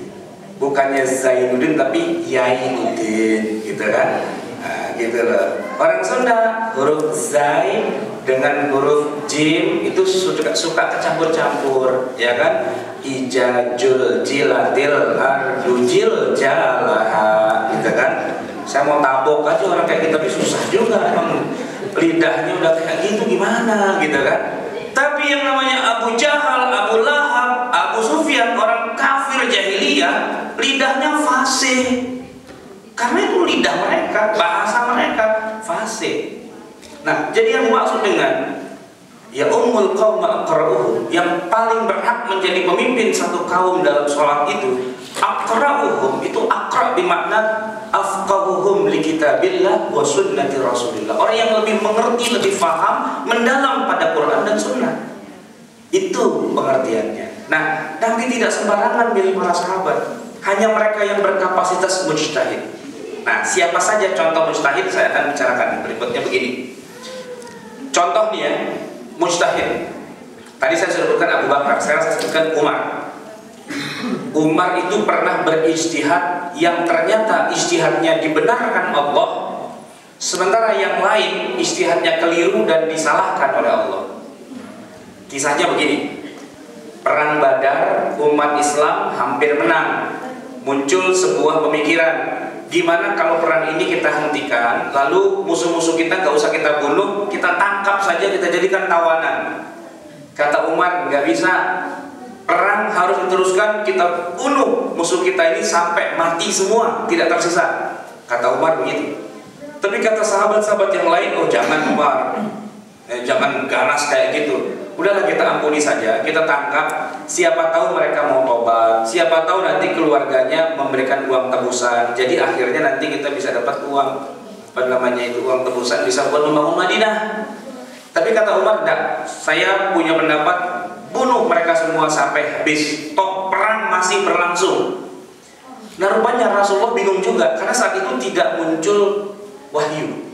bukannya Zainuddin tapi Yainuddin, gitu kan? Nah, gitu loh. Orang Sunda huruf zai dengan huruf jim itu suka kecampur-campur, ya kan? Ijajul jilatil ardujil jalaha, gitu kan? Saya mau tabok aja orang kayak gitu, tapi susah juga, emang lidahnya udah kayak gitu gimana, gitu kan? Tapi yang namanya Abu Jahal, Abu Lahab, Abu Sufyan, orang kafir jahiliyah, lidahnya fasih. Karena itu lidah mereka, bahasa mereka fasih. Nah, jadi yang dimaksud dengan ya ummul qaum aqra'uhum, yang paling berhak menjadi pemimpin satu kaum dalam sholat itu, aqra'uhum itu aqra' bermakna afqahuhum li kitabillah wa sunnati rasulillah. Orang yang lebih mengerti, lebih faham, mendalam pada Quran dan Sunnah. Itu pengertiannya. Nah, Nabi tidak sembarangan milih para sahabat. Hanya mereka yang berkapasitas mujtahid. Nah, siapa saja contoh mujtahid saya akan bicarakan berikutnya begini. Contoh nih ya, mujtahid. Tadi saya sebutkan Abu Bakar, sekarang saya sebutkan Umar. Umar itu pernah berijtihad yang ternyata ijtihadnya dibenarkan Allah, sementara yang lain ijtihadnya keliru dan disalahkan oleh Allah. Kisahnya begini. Perang Badar, umat Islam hampir menang. Muncul sebuah pemikiran, gimana kalau perang ini kita hentikan, lalu musuh-musuh kita gak usah kita bunuh, kita tangkap saja, kita jadikan tawanan. Kata Umar, gak bisa. Perang harus diteruskan, kita bunuh musuh kita ini sampai mati semua, tidak tersisa. Kata Umar begitu. Tapi kata sahabat-sahabat yang lain, oh jangan Umar, jangan ganas kayak gitu. Udahlah kita ampuni saja, kita tangkap. Siapa tahu mereka mau tobat, siapa tahu nanti keluarganya memberikan uang tebusan. Jadi akhirnya nanti kita bisa dapat uang, apa namanya itu, uang tebusan, bisa buat membangun Madinah. Tapi kata Umar, enggak, saya punya pendapat, bunuh mereka semua sampai habis, toh perang masih berlangsung. Nah rupanya Rasulullah bingung juga, karena saat itu tidak muncul wahyu,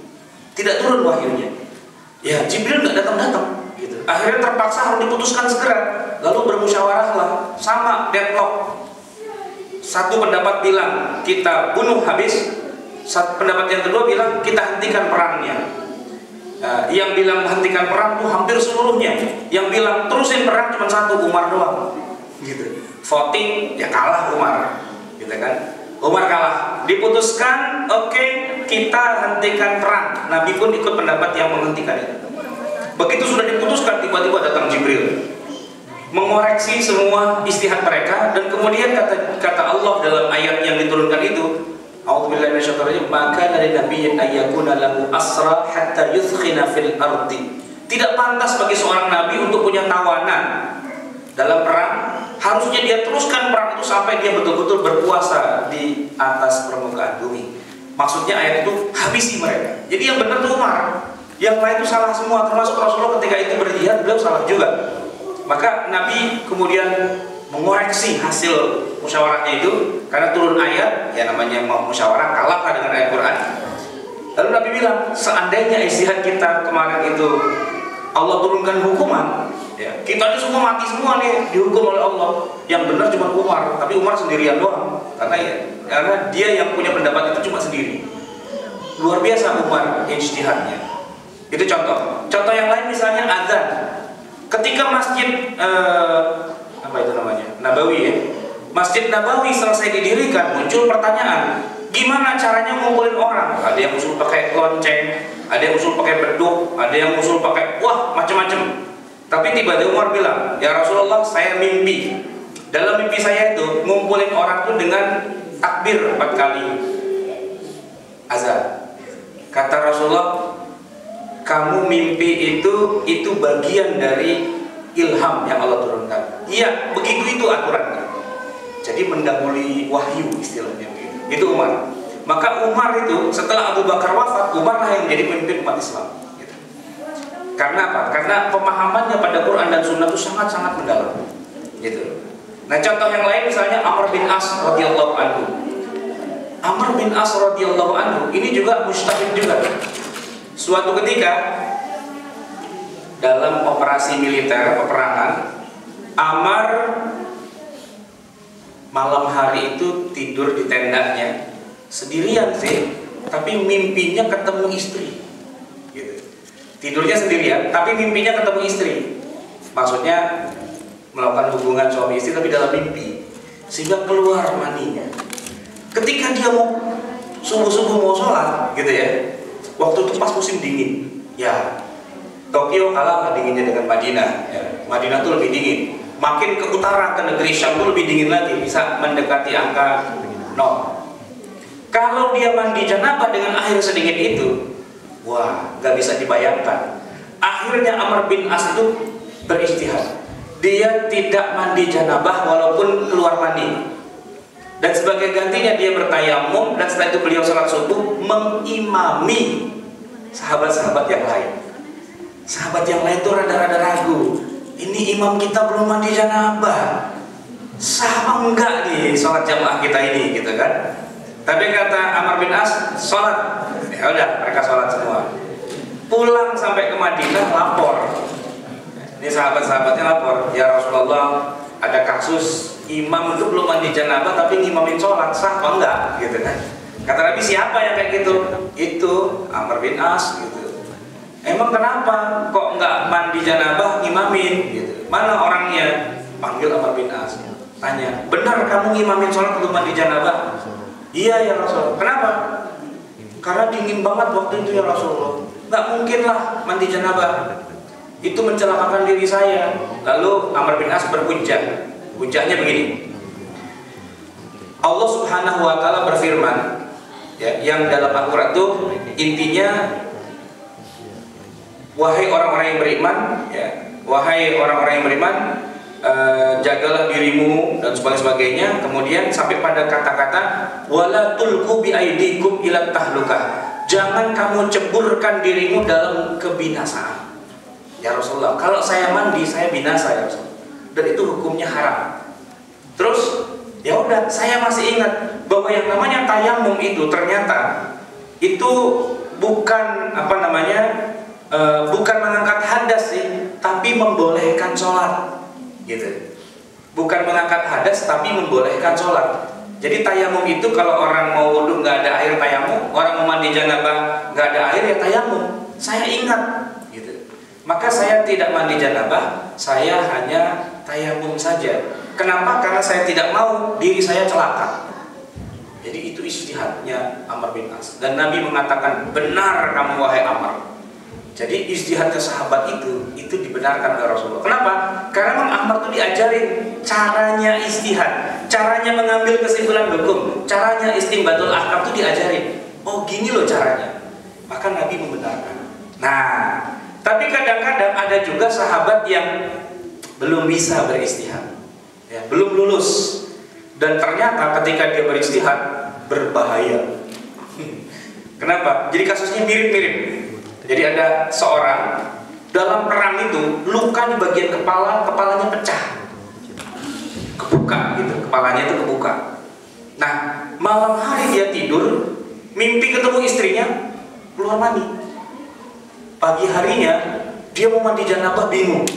tidak turun wahyunya. Ya Jibril nggak datang-datang gitu. Akhirnya terpaksa harus diputuskan segera. Lalu bermusyawarahlah, sama deadlock. Satu pendapat bilang kita bunuh habis, pendapat yang kedua bilang kita hentikan perangnya. Yang bilang hentikan perang tuh hampir seluruhnya. Yang bilang terusin perang cuma satu, Umar doang. Gitu. Voting ya kalah Umar, gitu kan? Umar kalah. Diputuskan, oke, kita hentikan perang. Nabi pun ikut pendapat yang menghentikan itu. Begitu sudah diputuskan, tiba-tiba datang Jibril mengoreksi semua istihad mereka, dan kemudian kata Allah dalam ayat yang diturunkan itu, a'udzubillahi minasyaitonir rajim, maka dari nabiyyin ayyakuna lahu asra hatta yuthkhina fil ardi. Tidak pantas bagi seorang nabi untuk punya tawanan dalam perang. Harusnya dia teruskan perang itu sampai dia betul-betul berkuasa di atas permukaan bumi. Maksudnya ayat itu habisi mereka. Jadi yang benar itu Umar, yang lain itu salah semua, termasuk Rasulullah ketika itu berjihad, beliau salah juga. Maka Nabi kemudian mengoreksi hasil musyawarahnya itu, karena turun ayat, ya namanya musyawarah, kalahlah dengan ayat Quran. Lalu Nabi bilang, seandainya ijtihad kita kemarin itu Allah turunkan hukuman, ya, kita ini semua mati semua nih, dihukum oleh Allah. Yang benar cuma Umar, tapi Umar sendirian doang, karena dia yang punya pendapat itu cuma sendiri. Luar biasa Umar ijtihadnya. Itu contoh. Contoh yang lain misalnya azan. Ketika masjid apa itu namanya, Nabawi ya, Masjid Nabawi selesai didirikan, muncul pertanyaan, gimana caranya ngumpulin orang? Ada yang usul pakai lonceng, ada yang usul pakai beduk, ada yang usul pakai macam-macam. Tapi tiba-tiba Umar bilang, ya Rasulullah, saya mimpi. Dalam mimpi saya itu ngumpulin orang itu dengan takbir 4 kali azan. Kata Rasulullah, kamu mimpi itu bagian dari ilham yang Allah turunkan. Iya, begitu itu aturannya. Jadi mendahului wahyu istilahnya begitu. Itu Umar. Maka Umar itu setelah Abu Bakar wafat, Umar lah yang jadi pemimpin umat Islam. Gitu. Karena apa? Karena pemahamannya pada Quran dan Sunnah itu sangat-sangat mendalam. Gitu. Nah contoh yang lain misalnya Amr bin As radhiyallahu anhu. Amr bin As radhiyallahu anhu ini juga mujtahid juga. Suatu ketika dalam operasi militer peperangan, Amr malam hari itu tidur di tendanya sendirian sih, tapi mimpinya ketemu istri. Gitu. Tidurnya sendirian, tapi mimpinya ketemu istri. Maksudnya melakukan hubungan suami istri tapi dalam mimpi, sehingga keluar maninya. Ketika dia mau subuh-subuh mau sholat, gitu ya. Waktu itu pas musim dingin, ya Tokyo kalah dinginnya dengan Madinah. Ya. Madinah tuh lebih dingin. Makin ke utara ke negeri Syam tuh lebih dingin lagi, bisa mendekati angka 0. Kalau dia mandi janabah dengan air sedingin itu, wah, nggak bisa dibayangkan. Akhirnya Amr bin As itu berijtihad. Dia tidak mandi janabah walaupun keluar mandi. Dan sebagai gantinya dia bertayamum, dan setelah itu beliau salat subuh mengimami sahabat-sahabat yang lain. Sahabat yang lain itu rada-rada ragu. Ini imam kita belum mandi janabah, sah enggak nih sholat jamaah kita ini, gitu kan? Tapi kata Amr bin As, sholat. Ya udah, mereka sholat semua. Pulang sampai ke Madinah, lapor. Ini sahabat-sahabatnya lapor, ya Rasulullah, ada kasus imam itu belum mandi janabah tapi ngimamin sholat, sah apa enggak, gitu kan? Kata Nabi, siapa yang kayak gitu? Itu Amr bin As, gitu. Emang kenapa kok enggak mandi janabah ngimamin, gitu? Mana orangnya? Panggil Amr bin As, tanya, benar kamu ngimamin sholat belum mandi janabah? Iya ya Rasul. Kenapa? Karena dingin banget waktu itu ya Rasulullah. Nggak mungkin lah mandi janabah, itu mencelakakan diri saya. Lalu Amr bin As berhujjah. Hujjahnya begini, Allah Subhanahu wa Ta'ala berfirman, ya, yang dalam Al-Quran itu intinya, wahai orang-orang yang beriman, ya, wahai orang-orang yang beriman, jagalah dirimu dan sebagainya. Kemudian sampai pada kata-kata wala tulqu bi aidikum ila tahlukah, jangan kamu ceburkan dirimu dalam kebinasaan. Ya Rasulullah, kalau saya mandi saya binasa ya Rasulullah, dan itu hukumnya haram. Terus Ya udah, saya masih ingat bahwa yang namanya tayamum itu ternyata itu bukan apa namanya, bukan mengangkat hadas sih, tapi membolehkan sholat, gitu. Bukan mengangkat hadas, tapi membolehkan sholat. Jadi tayamum itu kalau orang mau wudu nggak ada air tayamum, orang mau mandi janabah nggak ada air ya tayamum. Saya ingat, gitu. Maka saya tidak mandi janabah, saya hanya tayamum saja. Kenapa? Karena saya tidak mau diri saya celaka. Jadi itu ijtihadnya Amr bin As. Dan Nabi mengatakan, benar kamu wahai Amr. Jadi ijtihadnya sahabat itu dibenarkan oleh Rasulullah. Kenapa? Karena Imam Ahmad itu diajarin caranya ijtihad, caranya mengambil kesimpulan hukum, caranya istinbatul ahkam itu diajarin. Oh gini loh caranya. Maka Nabi membenarkan. Nah, tapi kadang-kadang ada juga sahabat yang belum bisa beristihad, ya, belum lulus, dan ternyata ketika dia beristihad berbahaya. Kenapa? Jadi kasusnya mirip-mirip. Jadi ada seorang dalam perang itu luka di bagian kepala, kepalanya pecah, kebuka gitu, kepalanya itu kebuka. Nah, malam hari dia tidur, mimpi ketemu istrinya, keluar mandi. Pagi harinya dia mau mandi janabah, bingung.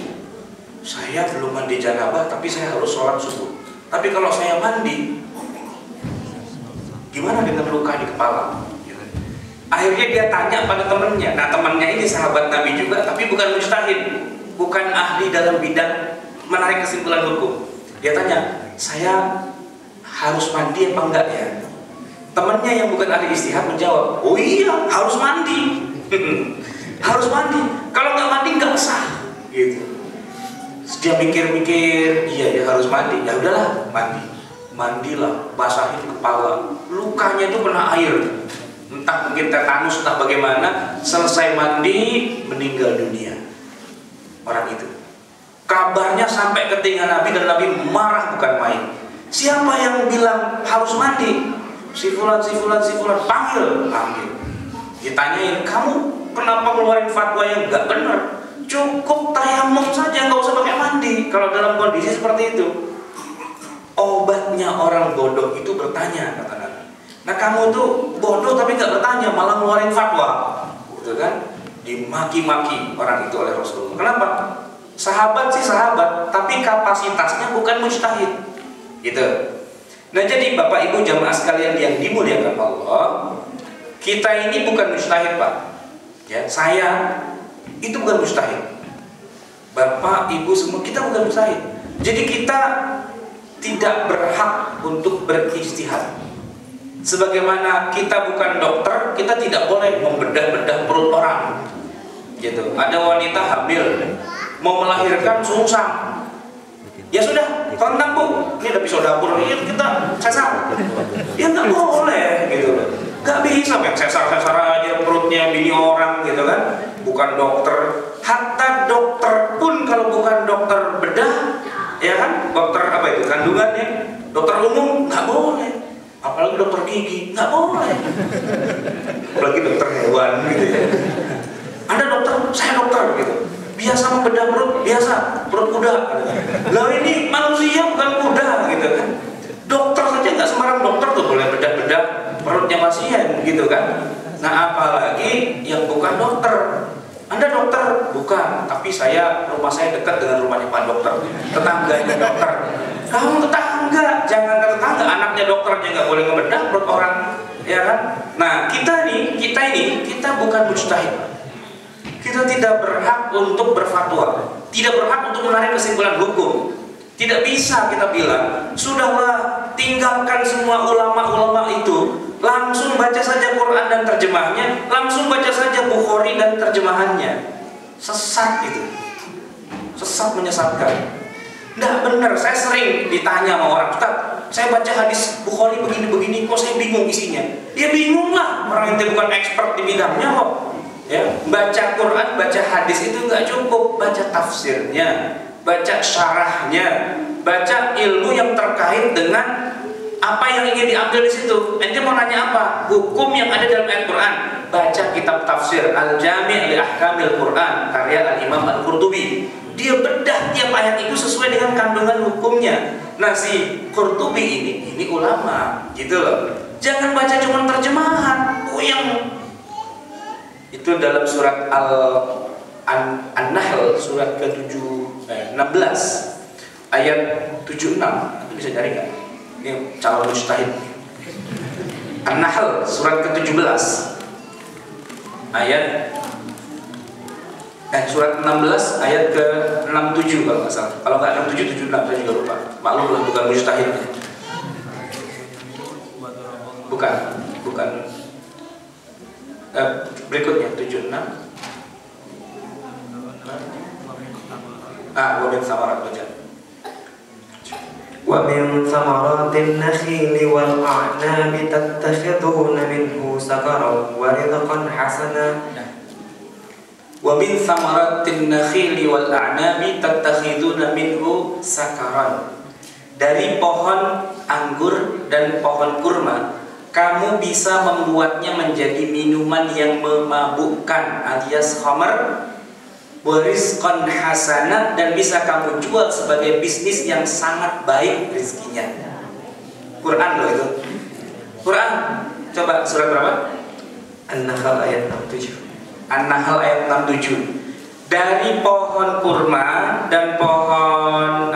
Saya belum mandi janabah, tapi saya harus sholat subuh. Tapi kalau saya mandi, gimana dengan luka di kepala? Akhirnya dia tanya pada temannya. Nah, temannya ini sahabat Nabi juga, tapi bukan mujtahid, bukan ahli dalam bidang menarik kesimpulan hukum. Dia tanya, saya harus mandi apa enggak ya? Temannya yang bukan ahli ijtihad menjawab, oh iya, harus mandi. Harus mandi. Kalau nggak mandi nggak sah. Gitu. Dia mikir-mikir, iya dia harus mandi. Ya udahlah, mandi. Mandilah, basahin kepala. Lukanya itu kena air. Entah mungkin tetanus, entah bagaimana. Selesai mandi, meninggal dunia orang itu. Kabarnya sampai ke telinga Nabi, dan Nabi marah bukan main. Siapa yang bilang harus mandi? Si fulan, panggil. Ditanyain, kamu kenapa ngeluarin fatwa yang nggak benar? Cukup tayamum saja, nggak usah pakai mandi. Kalau dalam kondisi seperti itu, obatnya orang bodoh itu bertanya, kata Nabi. Nah, kamu tuh bodoh tapi nggak bertanya, malah ngeluarin fatwa, gitu kan? Dimaki-maki orang itu oleh Rasulullah. Kenapa? Sahabat sih sahabat, tapi kapasitasnya bukan mujtahid, gitu. Nah, jadi Bapak Ibu jamaah sekalian yang dimuliakan Allah, kita ini bukan mujtahid, Pak. Ya, saya itu bukan mujtahid. Bapak Ibu semua kita bukan mujtahid. Jadi kita tidak berhak untuk berijtihad. Sebagaimana kita bukan dokter, kita tidak boleh membedah-bedah perut orang. Gitu. Ada wanita hamil, mau melahirkan sungsang. Ya sudah, tentang Bu, ini udah pisau dapur, ini kita sesar. Ya nggak boleh, gitu. Nggak bisa, yang sesar-sesar aja perutnya bini orang, gitu kan. Bukan dokter. Hatta dokter pun kalau bukan dokter bedah, ya kan, dokter apa itu kandungannya, dokter umum nggak boleh. Apalagi dokter gigi, nggak boleh. Apalagi dokter hewan, gitu ya. Anda dokter, saya dokter, gitu. Biasa membedah perut, biasa perut kuda. Lah ini manusia bukan kuda, gitu kan. Dokter saja nggak sembarang dokter tuh boleh bedah-bedah perutnya pasien, gitu kan. Nah, apalagi yang bukan dokter. Anda dokter? Bukan, tapi rumah saya dekat dengan rumahnya Pak Dokter. Tetangganya dokter. Kamu tetangga, jangan tetangga, anaknya dokter aja nggak boleh ngebedah perut orang, ya kan? Nah, kita bukan mujtahid. Kita tidak berhak untuk berfatwa, tidak berhak untuk menarik kesimpulan hukum. Tidak bisa kita bilang, sudahlah tinggalkan semua ulama-ulama itu, langsung baca saja Quran dan terjemahnya, langsung baca saja Bukhari dan terjemahannya. Sesat itu, sesat, menyesatkan. Nggak benar. Saya sering ditanya sama orang, Ustaz, saya baca hadis Bukhari begini-begini, kok saya bingung isinya. Ya bingung lah, orang itu bukan expert di bidangnya kok. Ya, baca Quran, baca hadis itu nggak cukup, baca tafsirnya, baca syarahnya, baca ilmu yang terkait dengan apa yang ingin diambil di situ. Ente mau nanya apa? Hukum yang ada dalam ayat Quran. Baca kitab tafsir Al-Jami' li Ahkamil Quran karya Al-Imam Al-Qurtubi. Dia bedah tiap ayat itu sesuai dengan kandungan hukumnya. Nah, si Qurtubi ini ulama, gitu loh. Jangan baca cuma terjemahan, yang itu dalam surat An-Nahl surat ke-16 ayat 76. Itu bisa cari nggak? Ini calon mujtahid. An-Nahl surat ke-17 ayat surat 16 ayat ke-67 kalau nggak salah. Kalau nggak 67, 76 saya juga lupa. Maklum lah, bukan mujtahid. Bukan. Berikutnya 76. Wa min samarat baca. Wa min samaratin nakhili wal a'nabi tattakhiduna minhu sakaran wa rizqan hasana. Wa min samaratin nakhili wal a'nabi tattakhiduna minhu sakaran. Dari pohon anggur dan pohon kurma, kamu bisa membuatnya menjadi minuman yang memabukkan alias khamar, warizqan hasanah, dan bisa kamu jual sebagai bisnis yang sangat baik rezekinya. Quran loh itu. Quran. Coba surat berapa? An-Nahl ayat 67. An-Nahl ayat 67. Dari pohon kurma dan pohon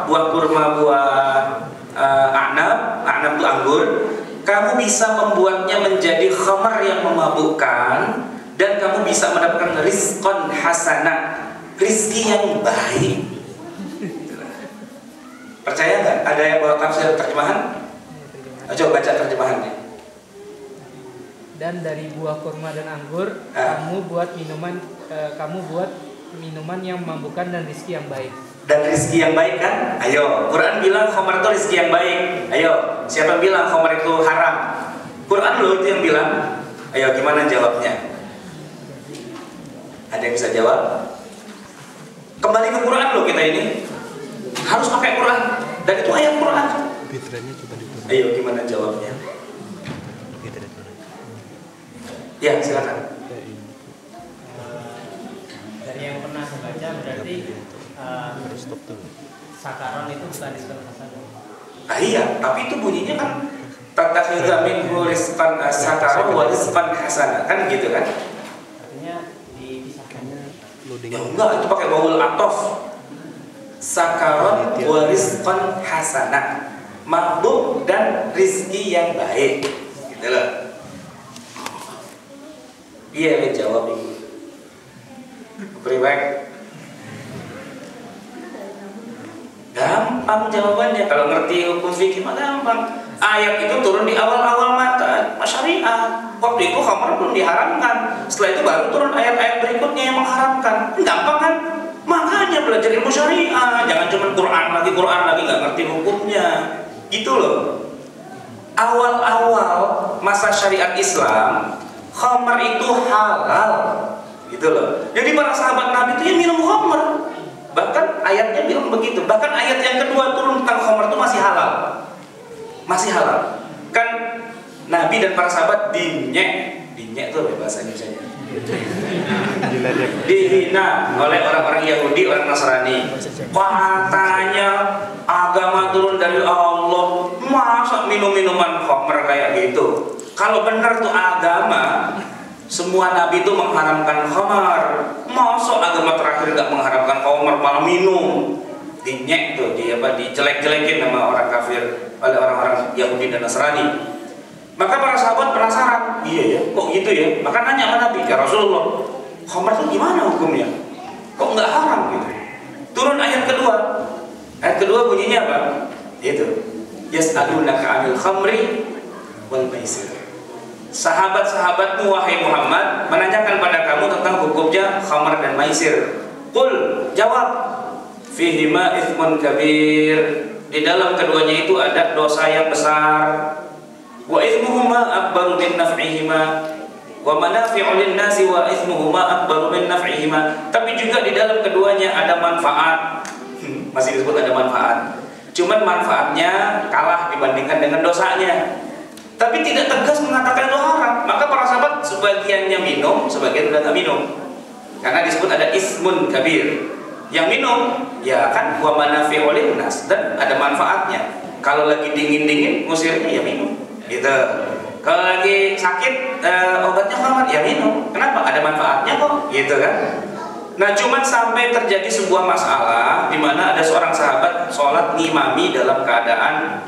buah kurma, buah a'nab itu anggur, kamu bisa membuatnya menjadi khamar yang memabukkan, dan kamu bisa mendapatkan rizqan hasanah, rizki yang baik. Percaya nggak? Ada yang bawa tafsir terjemahan? Coba baca terjemahannya. Dan dari buah kurma dan anggur, kamu buat minuman yang memabukkan dan rizki yang baik. Dan rizki yang baik kan? Ayo, Quran bilang khamar itu rizki yang baik. Ayo, siapa bilang khamar itu haram? Quran loh itu yang bilang. Ayo, gimana jawabnya? Ada yang bisa jawab? Kembali ke Quran loh kita ini. Harus pakai Quran. Dan itu ayat Quran. Ayo, gimana jawabnya? Ya, silakan. Dari yang pernah saya baca berarti sakaron itu bukan rizqan hasanah. Iya, tapi itu bunyinya kan tattakhidha minhu rizqan sakaron wa rizqan hasanah, kan gitu kan? Artinya dipisahkannya. Ya enggak, itu pakai wawul atof. Sakaron wa rizqan hasanah, mabuk dan rizki yang baik, gitu loh. Iya, jawab ibu. Priwek. Gampang jawabannya. Kalau ngerti hukum fikih mah gampang. Ayat itu turun di awal-awal mata syariah. Waktu itu khamar belum diharamkan. Setelah itu baru turun ayat-ayat berikutnya yang mengharamkan. Gampang kan? Makanya belajar ilmu syariah. Jangan cuma Quran lagi nggak ngerti hukumnya. Gitu loh. Awal-awal masa syariat Islam, khamar itu halal, gitu loh. Jadi para sahabat Nabi itu yang minum khamar. Bahkan ayatnya bilang begitu. Bahkan ayat yang kedua turun tentang khamar itu masih halal. Masih halal. Kan Nabi dan para sahabat dinyek itu apa bahasa Indonesia-nya? Dihina oleh orang-orang Yahudi, orang Nasrani. Katanya agama turun dari Allah, masa minum-minuman khamar kayak gitu? Kalau benar tuh agama, semua nabi itu mengharamkan khamar. Masa agama terakhir nggak mengharamkan khamar, malah minum? Dinyek tuh, dijelek-jelekin sama orang kafir oleh orang-orang Yahudi dan Nasrani. Maka para sahabat penasaran, iya ya, kok gitu ya? Maka nanya sama Nabi, ya Rasulullah, khamar itu gimana hukumnya? Kok nggak haram gitu? Turun ayat kedua. Ayat kedua bunyinya apa? Itu, yas'alunaka 'anil khamri wal maisir. Sahabat-sahabatmu wahai Muhammad menanyakan pada kamu tentang hukumnya khamar dan maisir. Qul, jawab, fihima itsmun kabir. Di dalam keduanya itu ada dosa yang besar. Wa itsmuhuma akbaru min naf'ihima wa manafi'u lin-nasi wa itsmuhuma akbaru min naf'ihima. Tapi juga di dalam keduanya ada manfaat. Masih disebut ada manfaat. Cuman manfaatnya kalah dibandingkan dengan dosanya. Tapi tidak tegas mengatakan itu haram. Maka para sahabat sebagiannya minum, sebagian tidak minum. Karena disebut ada ismun kabir. Yang minum, ya kan wa manafi'u linnas, dan ada manfaatnya. Kalau lagi dingin-dingin, ngusirnya ya minum, gitu. Kalau lagi sakit, obatnya kamar, ya minum. Kenapa? Ada manfaatnya kok, gitu kan. Nah, cuman sampai terjadi sebuah masalah di mana ada seorang sahabat sholat ngimami dalam keadaan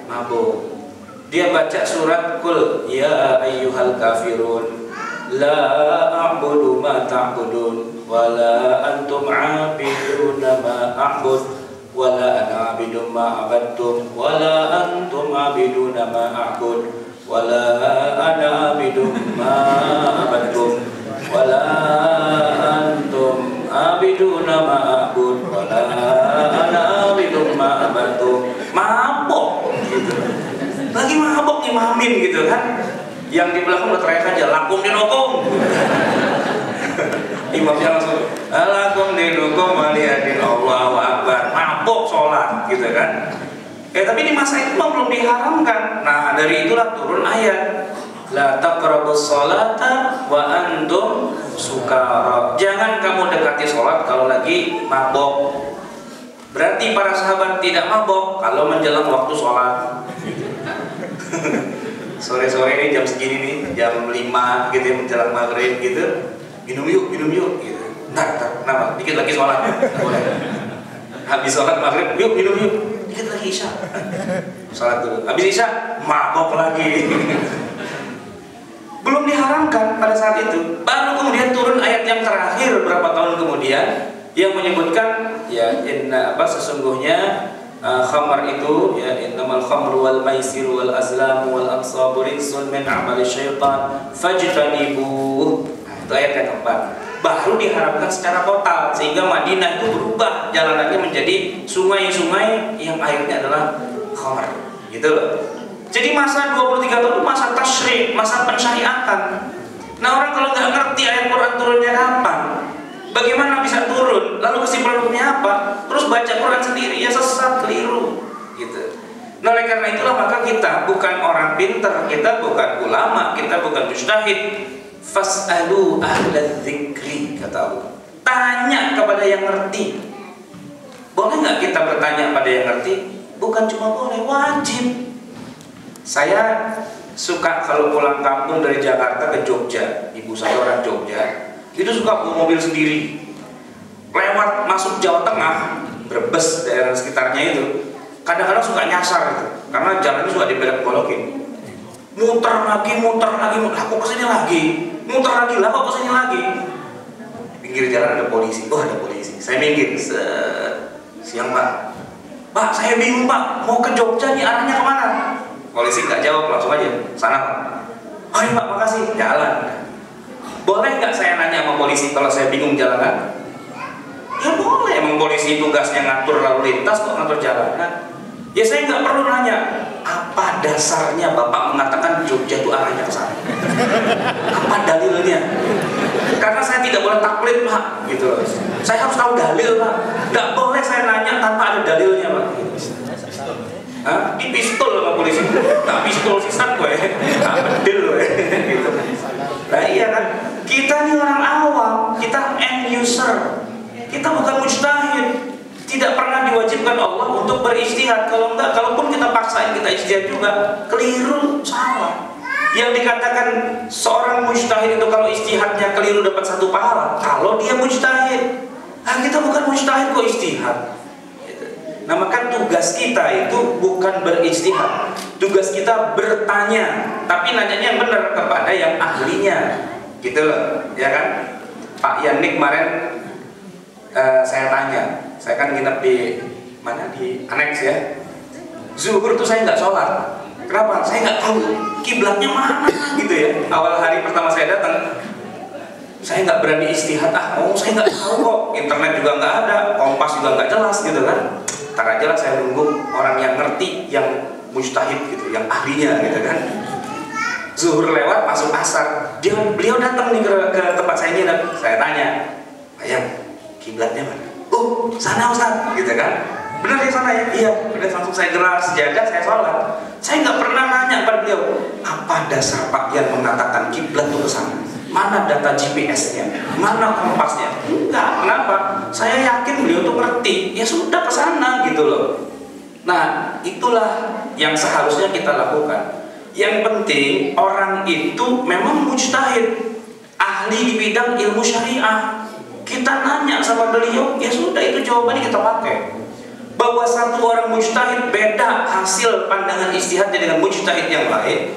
mabuk. Dia baca surat Qul ya ayyuhal kafirun la a'budu ma ta'budun wala antum 'abiduna ma a'bud wala ana 'abidu ma 'abadtum wala antum 'abiduna ma a'bud wala ana 'abidu ma 'abadtum wala antum 'abiduna ma a'bud wala ana 'abidu ma 'abadtum. Mabok gitu. Lagi mabok imamin gitu kan. Yang di belakang udah teriak aja, lakum dinukum. Imamnya langsung, lakum dinukum waliyadin Allahu Akbar. Mabok sholat gitu kan. Tapi di masa itu belum diharamkan. Nah, dari itulah turun ayat la taqrabus sholata wa antum sukara. Jangan kamu dekati sholat kalau lagi mabok. Berarti para sahabat tidak mabok kalau menjelang waktu sholat. Sore-sore ini jam segini nih, jam 5 gitu ya, menjelang maghrib gitu, minum yuk gitu. Ntar, kenapa? Dikit lagi sholat, boleh. Habis sholat maghrib, yuk minum yuk. Dikit lagi isya, sholat dulu. Habis isya, mabok lagi. Belum diharamkan pada saat itu. Baru kemudian turun ayat yang terakhir berapa tahun kemudian yang menyebutkan ya sesungguhnya khamar itu ya innamal khamru wal maisir wal azlam wal ansabu rijsun min amali syaitan fajtanibuh. Itu ayat yang keempat. Baru diharapkan secara total sehingga Madinah itu berubah jalanannya menjadi sungai-sungai yang airnya adalah khamar. Gitu loh. Jadi masa 23 tahun itu masa tasyri', masa pensyariatan. Nah, orang kalau nggak ngerti ayat Quran turunnya kapan, bagaimana bisa turun? Lalu kesimpulan hukumnya apa? Terus baca Quran sendiri ya sesat, keliru, gitu. Nah, oleh karena itulah maka kita bukan orang pintar, kita bukan ulama, kita bukan mujtahid. Fas'alu ahla dzikri, kata Allah. Tanya kepada yang ngerti. Boleh nggak kita bertanya pada yang ngerti? Bukan cuma boleh, wajib. Saya suka kalau pulang kampung dari Jakarta ke Jogja, ibu saya orang Jogja, itu suka bawa mobil sendiri, lewat masuk Jawa Tengah, Brebes daerah sekitarnya itu, kadang-kadang suka nyasar itu, karena jalannya suka dibelok-belokin, muter lagi, lah kok kesini lagi, muter lagi, lah kok kesini lagi. Pinggir jalan ada polisi, oh ada polisi, saya minggir, siang Pak, saya bingung Pak, mau ke Jogja nih arahnya kemana? Polisi nggak jawab, langsung aja, sana Pak. Oh iya Pak, makasih, jalan. Boleh nggak saya nanya sama polisi kalau saya bingung jalanan? Ya boleh, emang polisi tugasnya ngatur lalu lintas kok, ngatur jalanan. Ya saya nggak perlu nanya, apa dasarnya Bapak mengatakan Jogja itu arahnya ke sana? Apa dalilnya? Karena saya tidak boleh taklid Pak, gitu. Saya harus tahu dalil Pak. Nggak boleh saya nanya tanpa ada dalilnya Pak. Hah? Di pistol sama polisi, tak pistol sisan gue, tak bedil gue, gitu. Nah iya kan, kita ini orang awam, kita end user, kita bukan mujtahid, tidak pernah diwajibkan Allah untuk berijtihad. Kalau enggak, kalaupun kita paksain kita ijtihad juga, keliru, salah. Yang dikatakan seorang mujtahid itu kalau ijtihadnya keliru dapat 1 pahala, kalau dia mujtahid. Nah kita bukan mujtahid kok ijtihad. Nah maka tugas kita itu bukan berijtihad, tugas kita bertanya, tapi nanyanya yang benar kepada yang ahlinya, gitu loh, ya kan? Pak Yanik kemarin saya tanya, saya kan nginep di mana, di aneks ya. Zuhur tuh saya nggak sholat, kenapa? Saya nggak tahu kiblatnya mana, gitu ya. Awal hari pertama saya datang, saya nggak berani istihad, saya nggak tahu kok, internet juga nggak ada, kompas juga nggak jelas, gitu kan. Ntar aja lah saya nunggu orang yang ngerti, yang mujtahid gitu, yang ahlinya gitu kan. Zuhur lewat, masuk asar, beliau datang nih ke tempat saya ini, saya tanya, Ayam, kiblatnya mana? Oh, sana Ustaz, gitu kan. Benar di sana ya? Iya, benar. Langsung saya gerak sejadah, saya sholat. Saya nggak pernah nanya pada beliau, apa dasar Pak Yan mengatakan kiblat itu ke sana? Mana data GPS-nya? Mana kompasnya? Enggak, kenapa? saya yakin beliau tuh ngerti, ya sudah ke sana gitu loh. Nah, itulah yang seharusnya kita lakukan. Yang penting orang itu memang mujtahid, ahli di bidang ilmu syariah. Kita nanya sama beliau, ya sudah itu jawabannya kita pakai. Bahwa satu orang mujtahid beda hasil pandangan ijtihadnya dengan mujtahid yang lain,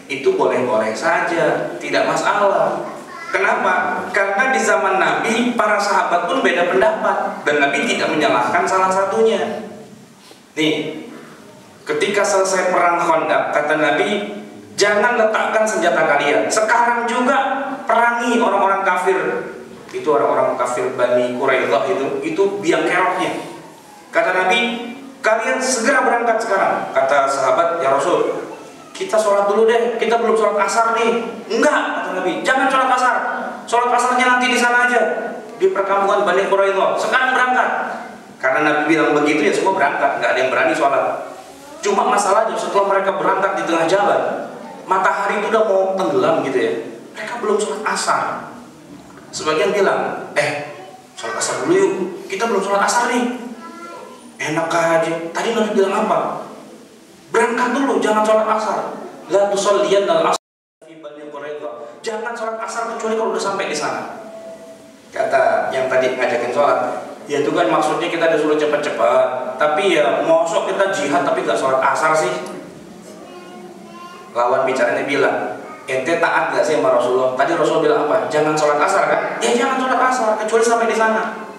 itu boleh-boleh saja, tidak masalah. Kenapa? Karena di zaman Nabi para sahabat pun beda pendapat dan Nabi tidak menyalahkan salah satunya. Nih, ketika selesai perang Khandaq, kata Nabi, jangan letakkan senjata kalian. Sekarang juga perangi orang-orang kafir. Itu orang-orang kafir Bani Quraidah itu biang keroknya. Kata Nabi, kalian segera berangkat sekarang. Kata sahabat, ya Rasul, kita sholat dulu deh, kita belum sholat asar nih. Enggak, kata Nabi, jangan sholat asar. Sholat asarnya nanti di sana aja, di perkampungan Bani Quraidah. Sekarang berangkat. Karena Nabi bilang begitu ya semua berangkat, nggak ada yang berani sholat. Cuma masalahnya setelah mereka berangkat di tengah jalan, matahari itu udah mau tenggelam gitu ya. Mereka belum sholat asar. Sebagian bilang, sholat asar dulu yuk, kita belum sholat asar nih. Enak aja. Tadi Nabi bilang apa? Berangkat dulu, jangan sholat asar. La tusalliyanna al-asr fi Bani Quraidah. Jangan sholat asar kecuali kalau udah sampai di sana. Kata yang tadi ngajakin sholat, ya itu kan maksudnya kita disuruh cepat-cepat. Tapi ya mosok kita jihad tapi gak sholat asar sih. Lawan bicaranya bilang, ente taat gak sih sama Rasulullah? Tadi Rasul bilang apa? Jangan sholat asar kan? Ya jangan sholat asar kecuali sampai di sana.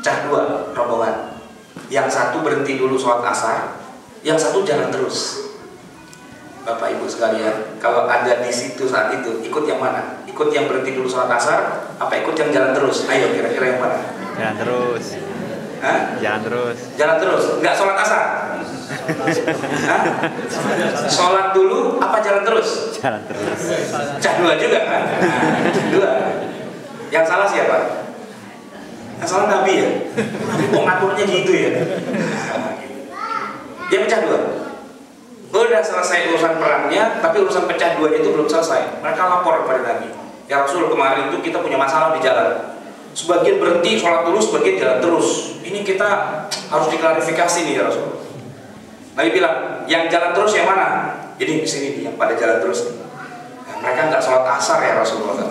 Pecah dua rombongan. Yang satu berhenti dulu sholat asar, yang satu jalan terus. Bapak Ibu sekalian, kalau ada di situ saat itu, ikut yang mana? Ikut yang berhenti dulu sholat asar, apa ikut yang jalan terus? Ayo kira-kira yang mana? Jalan terus. Hah? Jalan terus. Jalan terus, nggak sholat asar? Hah? Sholat dulu, apa jalan terus? Jalan terus. Pecah dua juga kan? Dua. Yang salah siapa? Yang salah Nabi ya? Nabi kok ngaturnya gitu ya? Dia pecah dua. Udah selesai urusan perangnya, tapi urusan pecah dua itu belum selesai. Mereka lapor kepada Nabi, ya Rasul, kemarin itu kita punya masalah di jalan. Sebagian berhenti sholat dulu, sebagian jalan terus. Ini kita harus diklarifikasi nih ya Rasul. Nabi bilang, yang jalan terus yang mana? Ini di sini nih, yang pada jalan terus. Nah, mereka nggak sholat asar ya Rasulullah.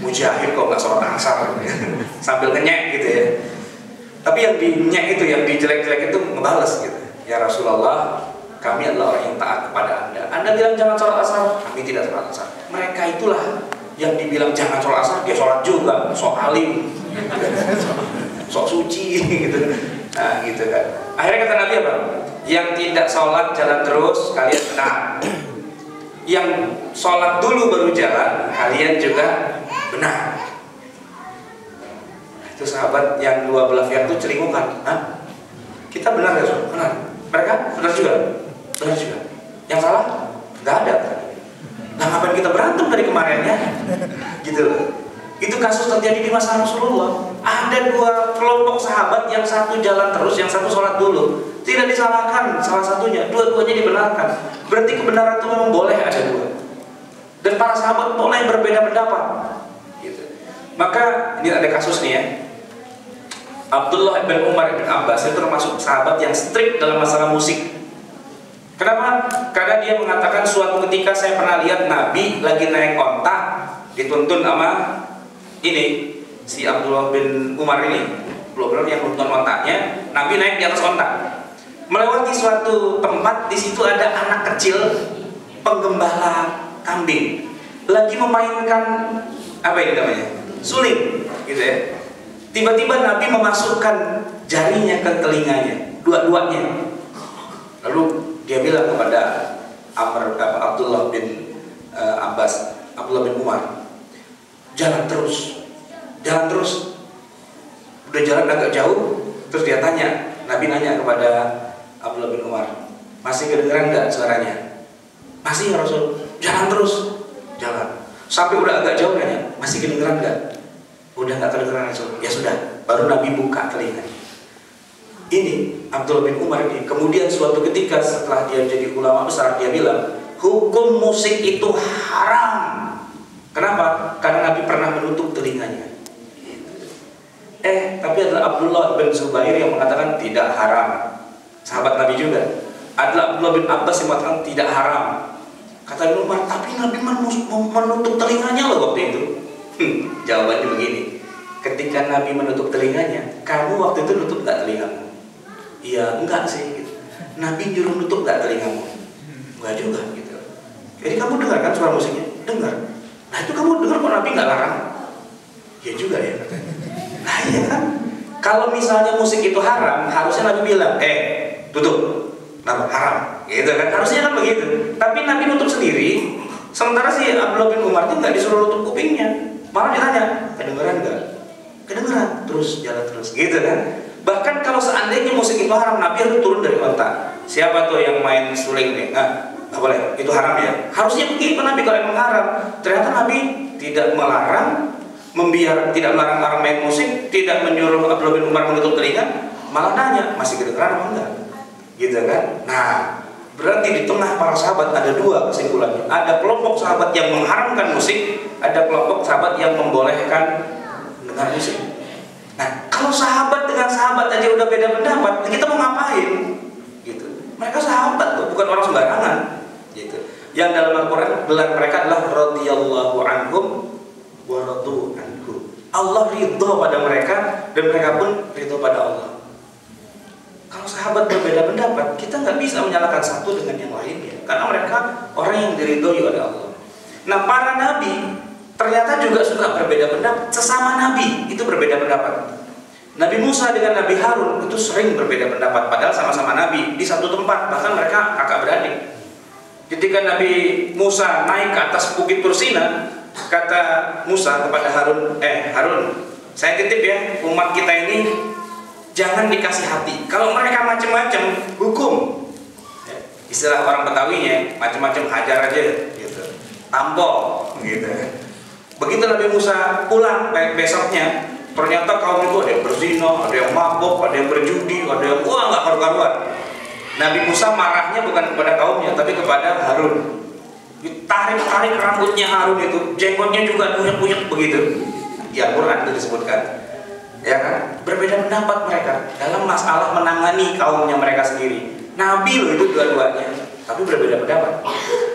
Mujahid kok nggak sholat asar, sambil ngenyek gitu ya. Tapi yang dinyek itu, yang dijelek-jelek itu ngebales gitu. Ya Rasulullah, kami adalah orang yang taat kepada Anda. Anda bilang jangan sholat asar, kami tidak sholat asar. Mereka itulah yang dibilang jangan sholat asar, dia sholat juga, sok alim, sok suci gitu. Nah gitu kan. Akhirnya kata Nabi apa? Yang tidak sholat jalan terus, kalian benar. Yang sholat dulu baru jalan, kalian juga benar. Itu sahabat yang dua belah pihak itu celingukan. Hah? Kita benar ya, benar. Mereka benar juga. Benar juga. Yang salah? Nggak ada. Nah ngapain kita berantem dari kemarin ya? Gitu loh. Itu kasus terjadi di masa Rasulullah. Ada dua kelompok sahabat, yang satu jalan terus, yang satu sholat dulu. Tidak disalahkan salah satunya, dua-duanya dibenarkan. Berarti kebenaran itu memang boleh ada dua. Dan para sahabat boleh berbeda pendapat. Gitu. Maka ini ada kasus nih ya. Abdullah bin Umar bin Abbas itu termasuk sahabat yang strict dalam masalah musik. Kenapa? Karena dia mengatakan suatu ketika saya pernah lihat Nabi lagi naik onta, dituntun sama ini si Abdullah bin Umar ini, belum yang nuntun ontanya. Nabi naik di atas onta, melewati suatu tempat, di situ ada anak kecil penggembala kambing lagi memainkan apa ini namanya, suling, gitu ya. Tiba-tiba Nabi memasukkan jarinya ke telinganya, dua-duanya. Lalu dia bilang kepada Abdullah bin Abbas, Abdullah bin Umar, jalan terus, jalan terus. Udah jalan agak jauh, terus dia tanya, Nabi nanya kepada Abdullah bin Umar, masih kedengeran nggak suaranya? Masih ya Rasul. Jalan terus, jalan. Sampai udah agak jauh nanya, masih kedengeran nggak? Udah nggak kedengeran Rasul. Ya sudah, baru Nabi buka telinga. Ini Abdullah bin Umar ini kemudian suatu ketika setelah dia jadi ulama besar, dia bilang hukum musik itu haram. Kenapa? Karena Nabi pernah menutup telinganya. Tapi adalah Abdullah bin Zubair yang mengatakan tidak haram. Sahabat Nabi juga. Adalah Abdullah bin Abbas yang mengatakan tidak haram. Kata Ibnu Umar, tapi Nabi menutup telinganya loh waktu itu. Jawabannya begini. Ketika Nabi menutup telinganya, kamu waktu itu nutup gak telingamu? Iya, enggak sih gitu. Nabi nyuruh nutup gak telingamu? Enggak juga gitu. Jadi kamu dengar kan suara musiknya? Dengar. Nah itu kamu dengar kok Nabi gak larang? Ya juga ya. Nah iya kan. Kalau misalnya musik itu haram, harusnya Nabi bilang, tutup. Nah, haram, gitu kan? Harusnya kan begitu. Tapi Nabi nutup sendiri. Sementara si Abdullah bin Umar itu nggak disuruh nutup kupingnya. Malah ditanya, kedengeran nggak? Kedengeran. Terus jalan terus, gitu kan? Bahkan kalau seandainya musik itu haram, Nabi harus turun dari onta. Siapa tuh yang main suling nih? Nggak boleh. Itu haram ya. Harusnya begitu Nabi kalau emang haram. Ternyata Nabi tidak melarang, tidak melarang orang main musik, tidak menyuruh Abdullah bin Umar menutup telinga, malah nanya masih kedengeran apa enggak? Gitu kan? Nah, berarti di tengah para sahabat ada dua kesimpulannya. Ada kelompok sahabat yang mengharamkan musik, ada kelompok sahabat yang membolehkan dengar musik. Nah, kalau sahabat dengan sahabat aja udah beda pendapat, kita mau ngapain? Gitu. Mereka sahabat loh, bukan orang sembarangan. Gitu. Yang dalam Al-Quran gelar mereka adalah radhiyallahu anhum wa radu anhu. Allah ridho pada mereka dan mereka pun ridho pada Allah. Kalau sahabat berbeda pendapat, kita nggak bisa menyalahkan satu dengan yang lainnya, karena mereka orang yang diridhoi oleh Allah. Nah, para nabi ternyata juga suka berbeda pendapat. Sesama nabi itu berbeda pendapat. Nabi Musa dengan Nabi Harun itu sering berbeda pendapat, padahal sama-sama nabi di satu tempat, bahkan mereka kakak beradik. Ketika Nabi Musa naik ke atas bukit Tursina, kata Musa kepada Harun, Harun, saya titip ya, umat kita ini jangan dikasih hati. Kalau mereka macam-macam, hukum. Istilah orang Betawinya, macam-macam hajar aja, gitu. Tampol, gitu. Begitu Nabi Musa pulang besoknya, ternyata kaum itu ada yang berzina, ada yang mabuk, ada yang berjudi, ada yang nggak karu-karuan. Nabi Musa marahnya bukan kepada kaumnya, tapi kepada Harun. Ditarik-tarik rambutnya Harun itu, jenggotnya juga bunyek-bunyek begitu. Di Al-Quran itu disebutkan. Ya kan, berbeda pendapat mereka dalam masalah menangani kaumnya mereka sendiri. Nabi loh itu dua-duanya, tapi berbeda pendapat.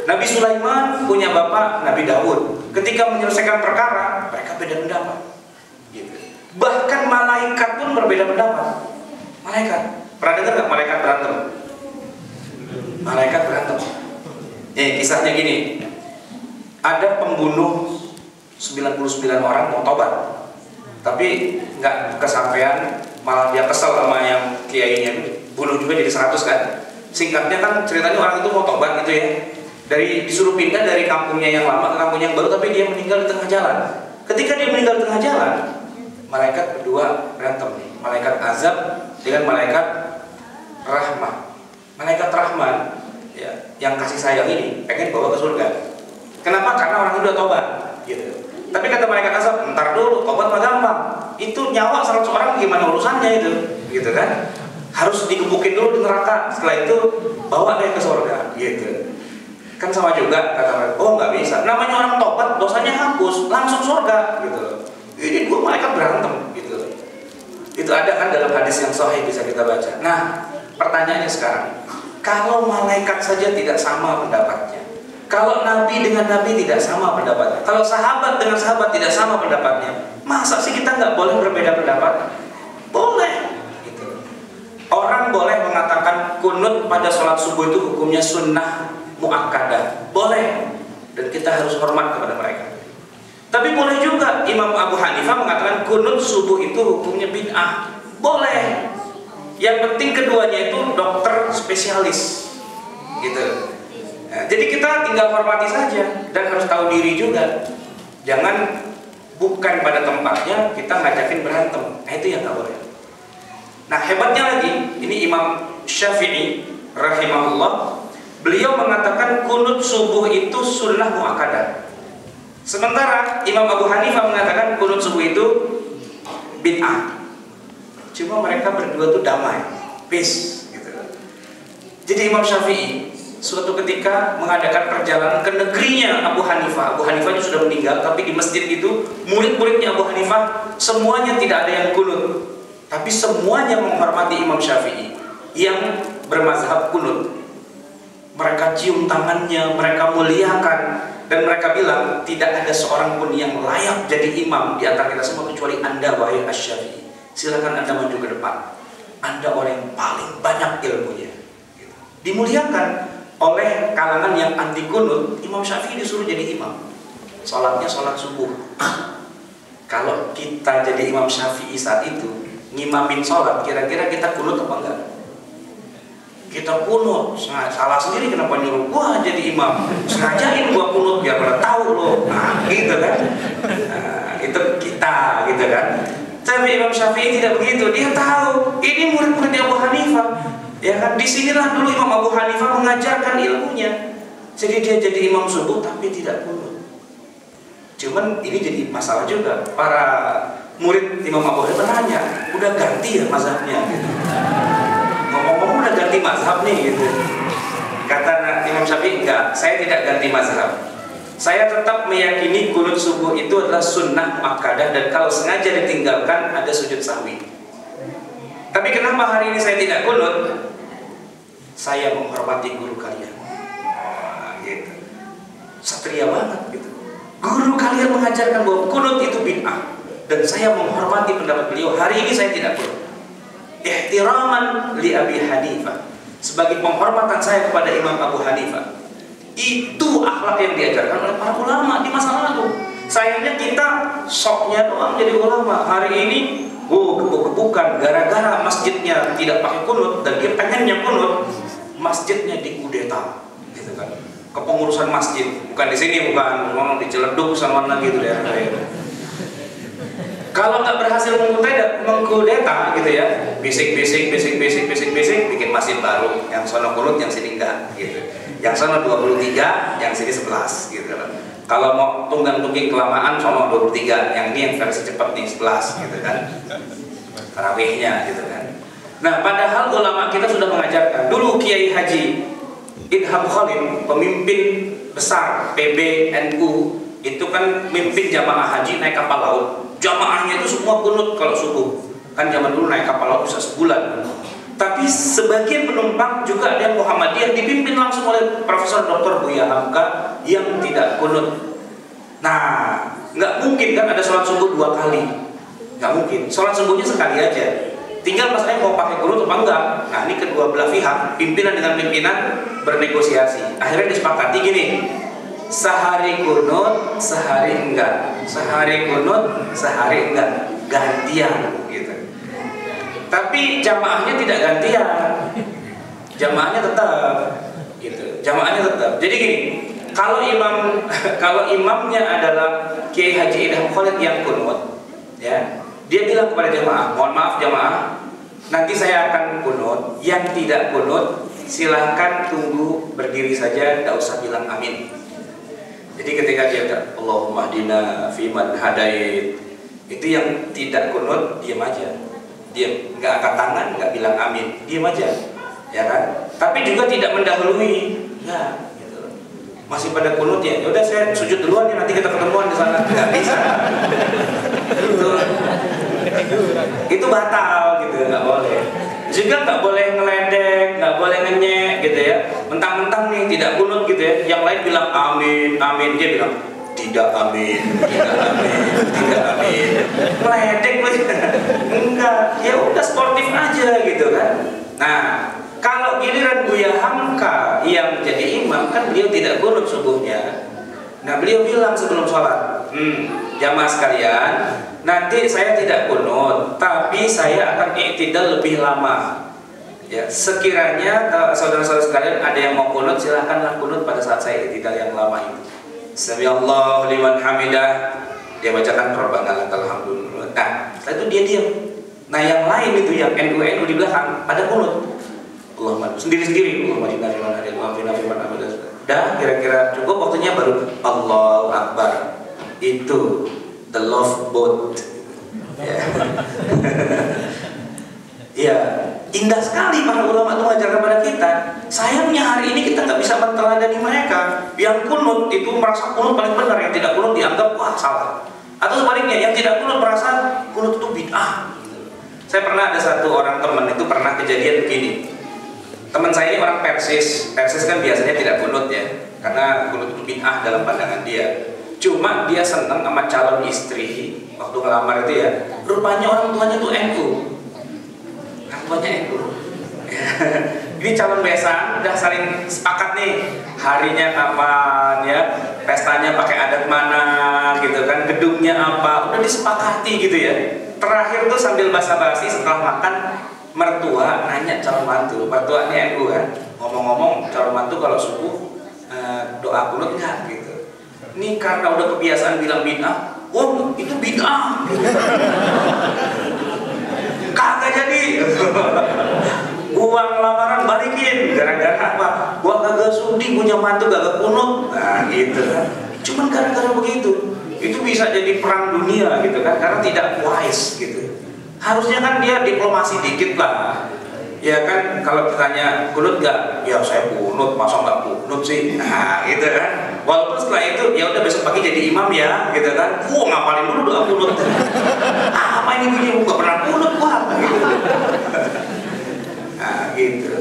Nabi Sulaiman punya bapak Nabi Daud. Ketika menyelesaikan perkara, mereka beda pendapat. Gitu. Bahkan malaikat pun berbeda pendapat. Malaikat, pernah dengar nggak malaikat berantem? Malaikat berantem. Kisahnya gini. Ada pembunuh 99 orang mau tobat. Tapi nggak kesampaian, malah dia kesel sama yang kiainya, bunuh juga jadi 100 kan. Singkatnya kan ceritanya orang itu mau tobat gitu ya, disuruh pindah dari kampungnya yang lama ke kampungnya yang baru, tapi dia meninggal di tengah jalan. Ketika dia meninggal di tengah jalan, malaikat berdua berantem nih, malaikat azab dengan malaikat rahmah. Malaikat rahman ya, yang kasih sayang ini pengen bawa ke surga. Kenapa? Karena orang itu udah tobat gitu. Tapi kata malaikat azab, ntar dulu, tobat mah gampang. Itu nyawa 100 orang gimana urusannya itu, gitu kan? Harus dikebukin dulu di neraka, setelah itu bawa deh ke surga, gitu. Kan sama juga kata mereka, nggak bisa. Namanya orang tobat, dosanya hapus, langsung surga, gitu. Ini dua malaikat berantem, gitu. Itu ada kan dalam hadis yang sahih bisa kita baca. Nah, pertanyaannya sekarang, kalau malaikat saja tidak sama pendapatnya, kalau nabi dengan nabi tidak sama pendapatnya, kalau sahabat dengan sahabat tidak sama pendapatnya, masa sih kita nggak boleh berbeda pendapat? Boleh. Gitu. Orang boleh mengatakan kunut pada sholat subuh itu hukumnya sunnah muakkadah, boleh, dan kita harus hormat kepada mereka. Tapi boleh juga Imam Abu Hanifah mengatakan kunut subuh itu hukumnya bid'ah, boleh. Yang penting keduanya itu dokter spesialis, gitu. Nah, jadi kita tinggal hormati saja dan harus tahu diri juga. Jangan bukan pada tempatnya kita ngajakin berantem. Nah itu yang nggak boleh. Nah hebatnya lagi, ini Imam Syafi'i rahimahullah, beliau mengatakan kunut subuh itu sunnah muakkadah. Sementara Imam Abu Hanifah mengatakan kunut subuh itu bid'ah. Cuma mereka berdua tuh damai, peace gitu. Jadi Imam Syafi'i suatu ketika mengadakan perjalanan ke negerinya Abu Hanifah. Abu Hanifah itu sudah meninggal, tapi di masjid itu murid-muridnya Abu Hanifah semuanya tidak ada yang kunut, tapi semuanya menghormati Imam Syafi'i yang bermazhab kunut. Mereka cium tangannya, mereka muliakan, dan mereka bilang tidak ada seorang pun yang layak jadi imam di antara kita semua kecuali Anda, wahai Asy-Syafi'i. Silakan Anda maju ke depan. Anda orang yang paling banyak ilmunya. Dimuliakan oleh kalangan yang anti kunut. Imam Syafi'i disuruh jadi imam. Sholatnya sholat subuh. Kalau kita jadi Imam Syafi'i saat itu ngimamin sholat, kira-kira kita kunut apa enggak? Kita kunut. Salah sendiri kenapa nyuruh gua jadi imam, sengajain gua kunut biar pada tahu loh. Nah, gitu kan. Nah, itu kita gitu kan. Tapi Imam Syafi'i tidak begitu. Dia tahu ini murid-murid Abu Hanifah. Ya kan, disinilah dulu Imam Abu Hanifah mengajarkan ilmunya. Jadi dia jadi imam subuh tapi tidak kunut. Cuman ini jadi masalah juga. Para murid Imam Abu Hanifah nanya, udah ganti ya mazhabnya gitu. Ngomong-ngomong udah ganti mazhab nih gitu. Kata Imam Syafi'i, enggak, saya tidak ganti mazhab. Saya tetap meyakini kunut subuh itu adalah sunnah muakkadah, dan kalau sengaja ditinggalkan ada sujud sahwi. Tapi kenapa hari ini saya tidak kunut? Saya menghormati guru kalian. Wah, gitu. Satria banget gitu. Guru kalian mengajarkan bahwa kunut itu bid'ah, dan saya menghormati pendapat beliau. Hari ini saya tidak kunut. Ihtiraman li Abi Hanifah, sebagai penghormatan saya kepada Imam Abu Hanifah. Itu akhlak yang diajarkan oleh para ulama di masa lalu. Sayangnya kita soknya doang jadi ulama. Hari ini gebuk-gebukan gara-gara masjidnya tidak pakai kunut dan dia pengennya kunut, masjidnya dikudeta gitu kan. Kepengurusan masjid, bukan di sini, bukan ngomong di Ciledug sama mana gitu ya. Kalau nggak berhasil mengkudeta gitu ya, bisik, bikin masjid baru, yang sono kunut, yang sini enggak gitu. Yang sono 23, yang sini 11 gitu kan. Kalau mau tunggang-tungging kelamaan sono 23, yang ini yang versi cepat nih 11 gitu kan. Tarawihnya gitu kan. Nah, padahal ulama kita sudah mengajarkan. Dulu Kiai Haji Idham Khalid, pemimpin besar PBNU, itu kan mimpin jamaah haji naik kapal laut. Jamaahnya itu semua kunut kalau subuh. Kan zaman dulu naik kapal laut bisa sebulan. Tapi sebagian penumpang juga ada yang Muhammadiyah dipimpin langsung oleh Profesor Dr. Buya Hamka yang tidak kunut. Nah, nggak mungkin kan ada sholat subuh 2 kali. Nggak mungkin. Sholat subuhnya sekali aja. Tinggal masalahnya mau pakai kunut apa enggak. Nah, ini kedua belah pihak, pimpinan dengan pimpinan bernegosiasi. Akhirnya disepakati gini. Sehari kunut, sehari enggak. Sehari kunut, sehari enggak. Gantian gitu. Tapi jamaahnya tidak gantian. Jamaahnya tetap gitu. Jamaahnya tetap. Jadi gini, kalau imamnya adalah Kiai Haji Idham Khalid yang kunut, ya, dia bilang kepada jamaah, mohon maaf jamaah, nanti saya akan kunut. Yang tidak kunut silahkan tunggu berdiri saja, tidak usah bilang amin. Jadi ketika dia kata Allahumma hdina fiman hadait, itu yang tidak kunut diam aja, diam, nggak angkat tangan, nggak bilang amin, diam aja, ya kan? Tapi juga tidak mendahului, ya, gitu. Masih pada kunut ya, udah saya sujud duluan ya, nanti kita ketemuan di sana, nggak bisa. Itu batal gitu, nggak boleh. Juga nggak boleh ngeledek, nggak boleh ngenyek gitu ya. Mentang-mentang nih tidak kunut gitu ya, yang lain bilang amin, amin, dia bilang tidak amin, tidak amin, tidak amin. Ngeledek enggak, ya udah sportif aja gitu kan. Nah, kalau giliran Buya Hamka yang jadi imam, kan beliau tidak kunut subuhnya. Nah, beliau bilang sebelum sholat, jamaah sekalian, nanti saya tidak kunut, tapi saya akan i'tidal lebih lama. Ya, sekiranya saudara-saudara sekalian ada yang mau kunut, silahkanlah kunut pada saat saya i'tidal yang lama itu. Samiallahu liman hamidah, dia bacakan Rabbana lakal hamdu. Nah, setelah itu dia diam. Nah, yang lain itu yang NU di belakang pada kunut. Allahumma sendiri-sendiri, Allahumma inna lillahi wa inna ilaihi raji'un. Dah kira-kira cukup waktunya baru Allahu Akbar. Itu the love boat. Ya. Ya, Indah sekali para ulama itu mengajarkan kepada kita. Sayangnya hari ini kita nggak bisa menteladani mereka. Yang kunut itu merasa kunut paling benar, yang tidak kunut dianggap wah salah. Atau sebaliknya, yang tidak kunut merasa kunut itu bid'ah. Saya pernah ada satu orang teman itu pernah kejadian begini. Teman saya ini orang Persis. Persis kan biasanya tidak kunut ya, karena kunut itu bid'ah dalam pandangan dia. Cuma dia senang sama calon istri waktu ngelamar itu ya. Rupanya orang tuanya itu NU. Banyak itu. Ini calon besan udah saling sepakat nih harinya kapan ya, pestanya pakai adat mana gitu kan, gedungnya apa, udah disepakati gitu ya. Terakhir tuh sambil basa-basi setelah makan, mertua nanya calon mantu, mertuanya NU kan, ngomong-ngomong calon mantu kalau subuh doa kunut nggak gitu. Ini karena udah kebiasaan bilang bid'ah, oh itu bid'ah. Kagak jadi. Uang lamaran balikin gara-gara apa? Gua kagak sudi punya mantu kagak kunut. Nah gitu kan. Cuman gara-gara begitu itu bisa jadi perang dunia gitu kan, karena tidak wise gitu. Harusnya kan dia diplomasi dikit lah. Ya kan, kalau ditanya kunut nggak? Ya saya kunut, masa nggak kunut sih? Nah gitu kan. Walaupun setelah itu ya udah besok pagi jadi imam ya gitu kan. Ngapalin dulu doa kunut. Apa ini begini? Nggak pernah kunut wah gitu. Nah gitu.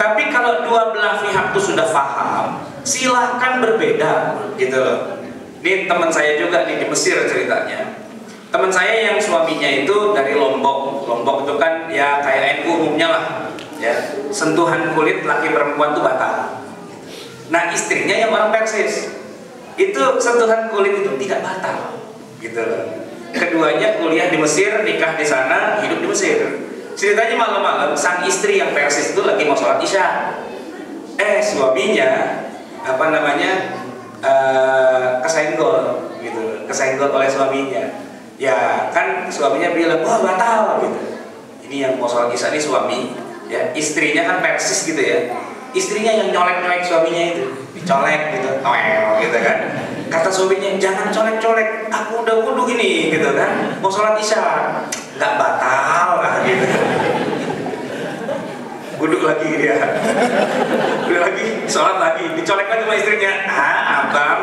Tapi kalau dua belah pihak itu sudah paham, silahkan berbeda gitu loh. Ini teman saya juga di Mesir ceritanya. Teman saya yang suaminya itu dari Lombok. Lombok itu kan ya kayak NU umumnya lah ya. Sentuhan kulit laki perempuan itu batal. Nah istrinya yang orang Persis, itu sentuhan kulit itu tidak batal gitu loh. Keduanya kuliah di Mesir, nikah di sana, hidup di Mesir. Ceritanya malam-malam sang istri yang Persis itu lagi mau sholat Isya. Suaminya apa namanya kesenggol gitu, kesenggol oleh suaminya. Ya kan suaminya bilang wah batal gitu. Ini yang mau sholat Isya ini suami ya, istrinya kan Persis gitu ya. Istrinya yang nyolek-nyolek suaminya itu, dicolek gitu, toel gitu kan. Kata suaminya jangan colek-colek, aku udah wudu ini gitu kan, mau sholat Isya. Nggak batal lah gitu. Wudu lagi dia, udah lagi sholat lagi, dicolek lagi sama istrinya. Abang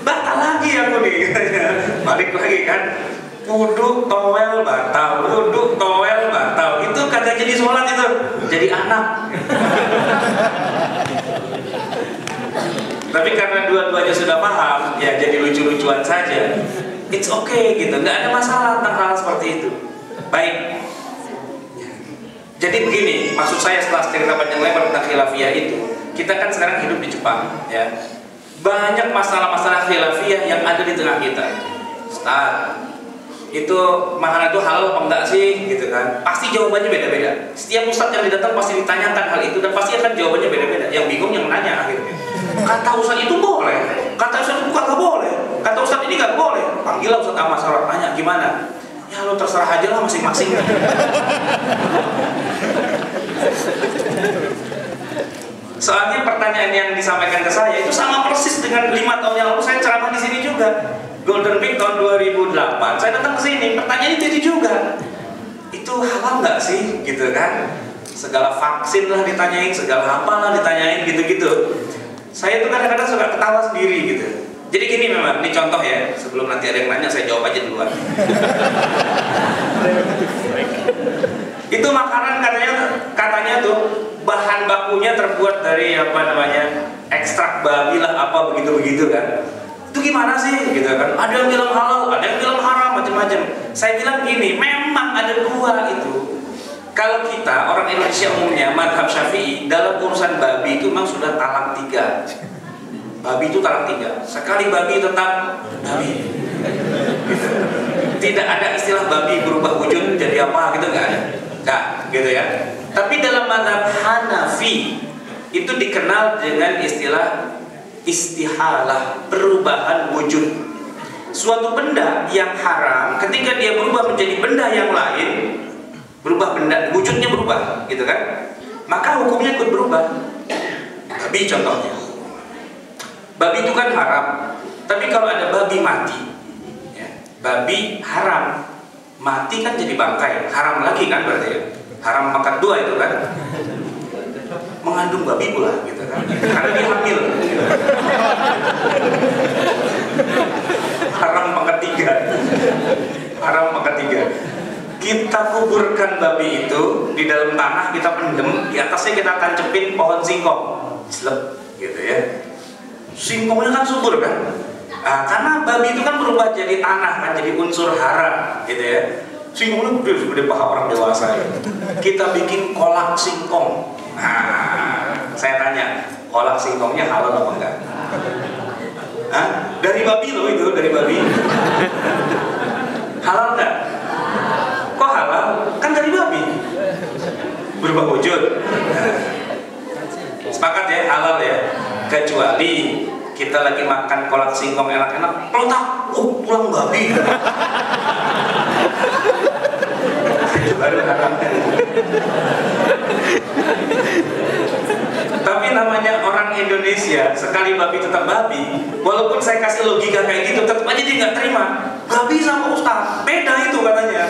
batal lagi aku nih katanya. Balik lagi kan, wudu towel batal, wudu towel batal. Itu kagak jadi sholat, itu jadi anak. Tapi karena dua-duanya sudah paham ya jadi lucu-lucuan saja. It's okay gitu, nggak ada masalah tentang hal seperti itu. Baik. Jadi begini, maksud saya setelah cerita panjang lebar tentang khilafiyah itu, kita kan sekarang hidup di Jepang ya. Banyak masalah-masalah khilafiyah yang ada di tengah kita. Ustaz, itu makanan itu halal apa enggak sih gitu kan? Pasti jawabannya beda-beda. Setiap ustaz yang datang pasti ditanyakan hal itu dan pasti akan jawabannya beda-beda. Yang bingung yang nanya akhirnya. Kata ustaz itu boleh, kata ustaz itu kagak boleh, kata ustaz ini nggak boleh. Panggil ustaz sama Sarah, tanya gimana? Ya lo terserah aja lah masing-masing. Soalnya pertanyaan yang disampaikan ke saya itu sama persis dengan 5 tahun yang lalu saya ceramah di sini juga. Golden Week tahun 2008, saya datang ke sini, pertanyaan itu juga. Itu halal nggak sih, gitu kan? Segala vaksin lah ditanyain, segala apa lah ditanyain, gitu-gitu. Saya tuh kadang-kadang suka ketawa sendiri gitu. Jadi gini memang, ini contoh ya, sebelum nanti ada yang nanya saya jawab aja duluan. Itu makanan katanya tuh bahan bakunya terbuat dari apa namanya ekstrak babi lah apa begitu kan. Itu gimana sih gitu kan? Ada yang bilang halal, ada yang bilang haram, macam-macam. Saya bilang gini, memang ada dua itu. Kalau kita orang Indonesia umumnya madhab Syafi'i dalam urusan babi itu memang sudah talak 3. Babi itu talak 3. Sekali babi tetap babi. Gitu. Tidak ada istilah babi berubah wujud jadi apa gitu, nggak ada. Nggak, gitu ya. Tapi dalam madhab Hanafi itu dikenal dengan istilah istihalah, perubahan wujud. Suatu benda yang haram ketika dia berubah menjadi benda yang lain, berubah benda, wujudnya berubah, gitu kan? Maka hukumnya ikut berubah. Babi contohnya. Babi itu kan haram, tapi kalau ada babi mati, ya, babi haram, mati kan jadi bangkai, haram lagi kan berarti ya? haram makan dua itu kan, mengandung babi pula gitu kan, karena dia hamil gitu. Haram makan tiga, haram makan tiga. Kita kuburkan babi itu di dalam tanah, kita pendem, di atasnya kita tancepin pohon singkong, slep gitu ya. Singkongnya kan subur kan, nah, karena babi itu kan berubah jadi tanah kan, jadi unsur hara gitu ya. Singkongnya gede paha orang dewasa ya. Kita bikin kolak singkong. Nah, saya tanya, kolak singkongnya halal apa enggak? Hah? Dari babi loh itu, dari babi. Halal enggak? Kok halal? Kan dari babi. Berubah wujud. Sepakat ya, halal ya. Kecuali kita lagi makan kolak singkong enak-enak, pelotak, tulang babi. Itu baru haram. Tapi namanya orang Indonesia, sekali babi tetap babi. Walaupun saya kasih logika kayak gitu, tetap aja dia nggak terima. Babi sama ustaz, beda itu katanya.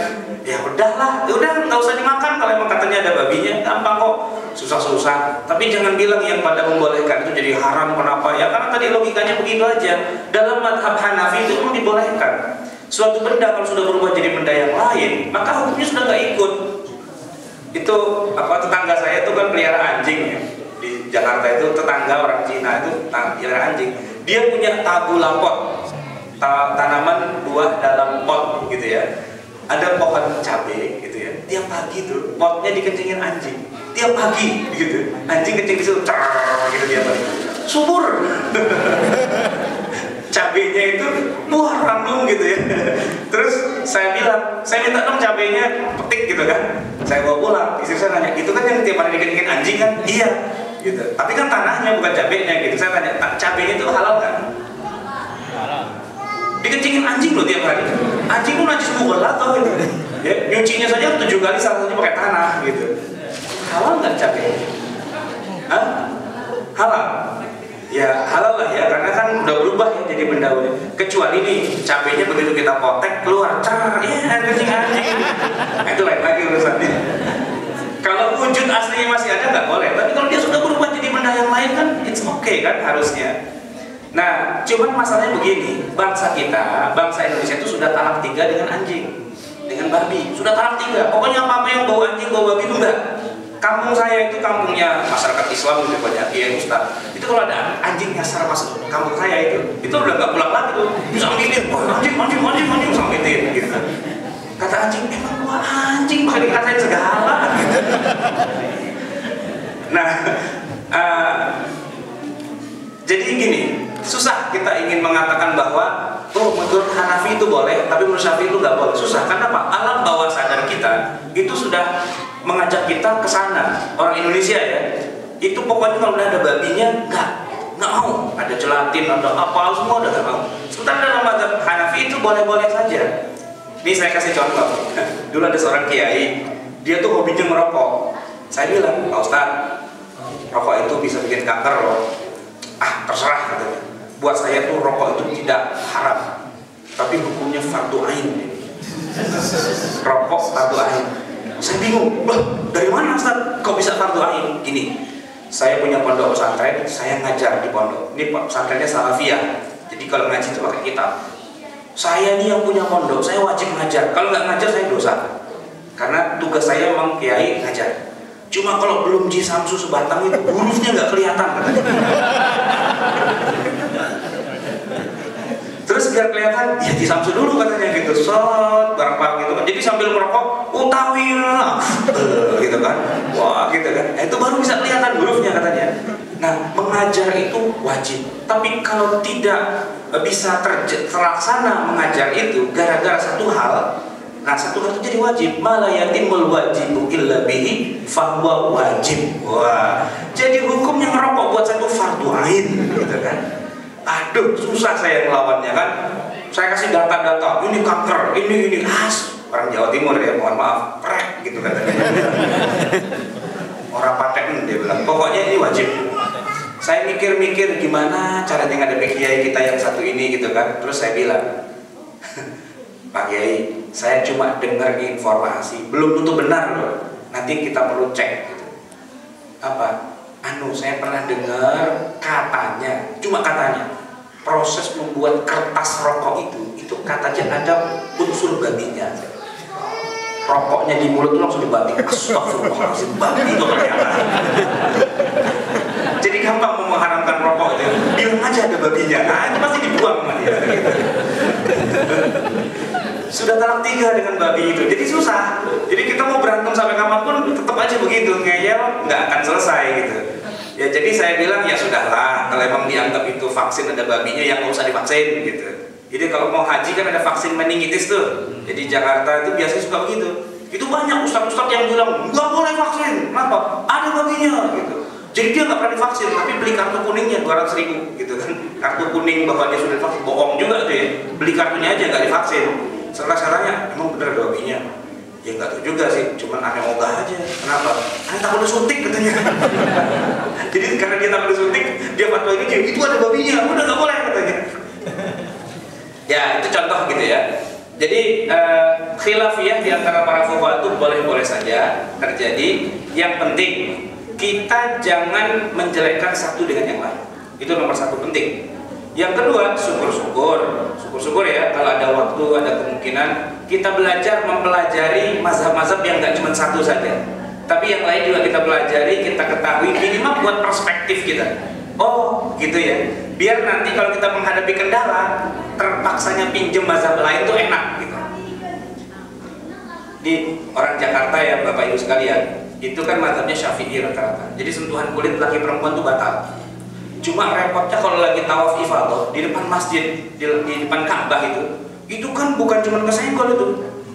Ya udahlah, ya udah nggak usah dimakan kalau emang katanya ada babinya, gampang kok. Susah-susah. Tapi jangan bilang yang pada membolehkan itu jadi haram. Kenapa? Ya karena tadi logikanya begitu aja. Dalam mazhab Hanafi itu memang dibolehkan. Suatu benda kalau sudah berubah jadi benda yang lain, maka hukumnya sudah nggak ikut. Itu apa, tetangga saya itu kan pelihara anjing ya. Di Jakarta itu tetangga orang Cina itu pelihara anjing. Dia punya tabula pot, tanaman buah dalam pot gitu ya. Ada pohon cabai gitu ya. Tiap pagi tuh potnya dikencingin anjing. Tiap pagi gitu. Anjing kencing di situ, gitu tiap pagi. Subur. Cabenya itu buah random gitu ya. Terus saya bilang, saya minta dong cabenya petik gitu kan. Saya bawa pulang, istri saya nanya, itu kan yang tiap hari dikencingin anjing kan? Iya gitu. Tapi kan tanahnya bukan cabenya gitu. Saya tanya, cabenya itu halal kan? Halal. Dikencingin anjing loh tiap hari. Anjing pun najis mughalladh atau gitu. Ya, nyucinya saja 7 kali, salah satunya pakai tanah gitu. Halal nggak cabai? Hah? Halal? Ya halal lah ya, karena kan udah berubah ya jadi benda. Kecuali nih cabainya begitu kita potek keluar, ya kencing anjing. Nah, itu lain lagi urusannya. Kalau wujud aslinya masih ada nggak boleh, tapi kalau dia sudah berubah jadi benda yang lain kan it's okay kan harusnya. Nah, cuman masalahnya begini, bangsa kita, bangsa Indonesia itu sudah talak 3 dengan anjing, dengan babi, sudah talak 3. Pokoknya apa-apa yang bau anjing, bau babi itu enggak. Kampung saya itu kampungnya masyarakat Islam, udah banyak kiai ustaz. Itu kalau ada anjing nyasar masuk kampung saya itu udah nggak pulang lagi tuh, bisa ngitir, anjing, sambitin gitu. Kata anjing, emang gua anjing, makanya dikatain segala. Nah, jadi gini, susah kita ingin mengatakan bahwa menurut Hanafi itu boleh, tapi menurut Syafi'i itu nggak boleh. Susah, karena apa? Alam bawah sadar kita itu sudah mengajak kita ke sana. Orang Indonesia ya, itu pokoknya kalau udah ada babinya nggak mau. Ada gelatin, ada apa, semua udah nggak mau. Sementara dalam mazhab Hanafi itu boleh-boleh saja. Ini saya kasih contoh. Dulu ada seorang kiai, dia tuh hobinya merokok. Saya bilang, Pak Ustadz, rokok itu bisa bikin kanker loh. Terserah katanya. Buat saya tuh rokok itu tidak haram, tapi hukumnya fardu ain. Rokok fardu ain. Saya bingung, dari mana Ustaz kok bisa fardu ain? Gini, saya punya pondok pesantren, saya ngajar di pondok. Ini pesantrennya Salafiyah, jadi kalau ngaji itu pakai kitab. Saya nih yang punya pondok, saya wajib ngajar. Kalau nggak ngajar saya dosa, karena tugas saya memang kiai ngajar. Cuma kalau belum jisamsu sebatang itu hurufnya nggak kelihatan katanya. Terus biar kelihatan, ya jisamsu dulu katanya gitu, berapa gitu kan. Jadi sambil merokok, utawil, gitu kan. Wah gitu kan. Itu baru bisa kelihatan hurufnya katanya. Nah, mengajar itu wajib. Tapi kalau tidak bisa terlaksana mengajar itu gara-gara satu hal, nah satu hal itu jadi wajib. Mala yatimul wajibu illa bihi fahuwa wajib. Wah, jadi hukum yang ngerokok buat saya itu fardu ain, gitu kan. Aduh, susah saya ngelawannya kan. Saya kasih data-data, ini kanker, ini orang Jawa Timur ya, mohon maaf, prek gitu katanya. Orang paten dia bilang, pokoknya ini wajib. Saya mikir-mikir gimana caranya ngadepin kiai kita yang satu ini gitu kan. Terus saya bilang, Pak Kiai, saya cuma dengar informasi, belum tentu benar loh. nanti kita perlu cek gitu. Apa? Saya pernah dengar katanya, cuma katanya, proses membuat kertas rokok itu katanya ada unsur babinya. Rokoknya di mulut itu langsung dibabi. Astagfirullahaladzim, babi itu ternyata. Jadi gampang mengharamkan rokok itu. Bilang aja ada babinya, itu pasti dibuang sama dia. Sudah talak 3 dengan babi itu, jadi susah. Jadi kita mau berantem sampai kapanpun tetap aja begitu, ngeyel nggak akan selesai gitu. Ya jadi saya bilang ya sudahlah, kalau emang dianggap itu vaksin ada babinya, yang nggak usah divaksin gitu. Jadi kalau mau haji kan ada vaksin meningitis tuh. Jadi Jakarta itu biasanya suka begitu. Itu banyak ustadz-ustadz yang bilang nggak boleh vaksin, kenapa? Ada babinya gitu. Jadi dia nggak pernah divaksin, tapi beli kartu kuningnya 200.000 gitu kan. Kartu kuning bahwa dia sudah divaksin, bohong juga tuh ya. Beli kartunya aja nggak divaksin. Setelah caranya emang bener ada babinya. Ya nggak tahu juga sih, cuman aneh ogah aja. Kenapa? Aneh takut disuntik katanya. Jadi karena dia takut disuntik, dia fatwa ini jadi itu ada babinya, udah nggak boleh katanya. Ya itu contoh gitu ya. Jadi khilafiyah di antara para fuqaha itu boleh-boleh saja terjadi. Yang penting kita jangan menjelekkan satu dengan yang lain. Itu nomor satu penting. Yang kedua, syukur-syukur ya kalau ada waktu, ada kemungkinan kita belajar mempelajari mazhab-mazhab yang nggak cuma satu saja, tapi yang lain juga kita pelajari, kita ketahui, minimal buat perspektif kita. Oh gitu ya, biar nanti kalau kita menghadapi kendala, terpaksanya pinjem mazhab lain tuh enak gitu. Di orang Jakarta ya Bapak Ibu sekalian, itu kan mazhabnya Syafi'i rata-rata. Jadi sentuhan kulit laki perempuan tuh batal. Cuma repotnya kalau lagi tawaf ifadah di depan masjid, di depan Ka'bah itu kan bukan cuma kesenggol itu,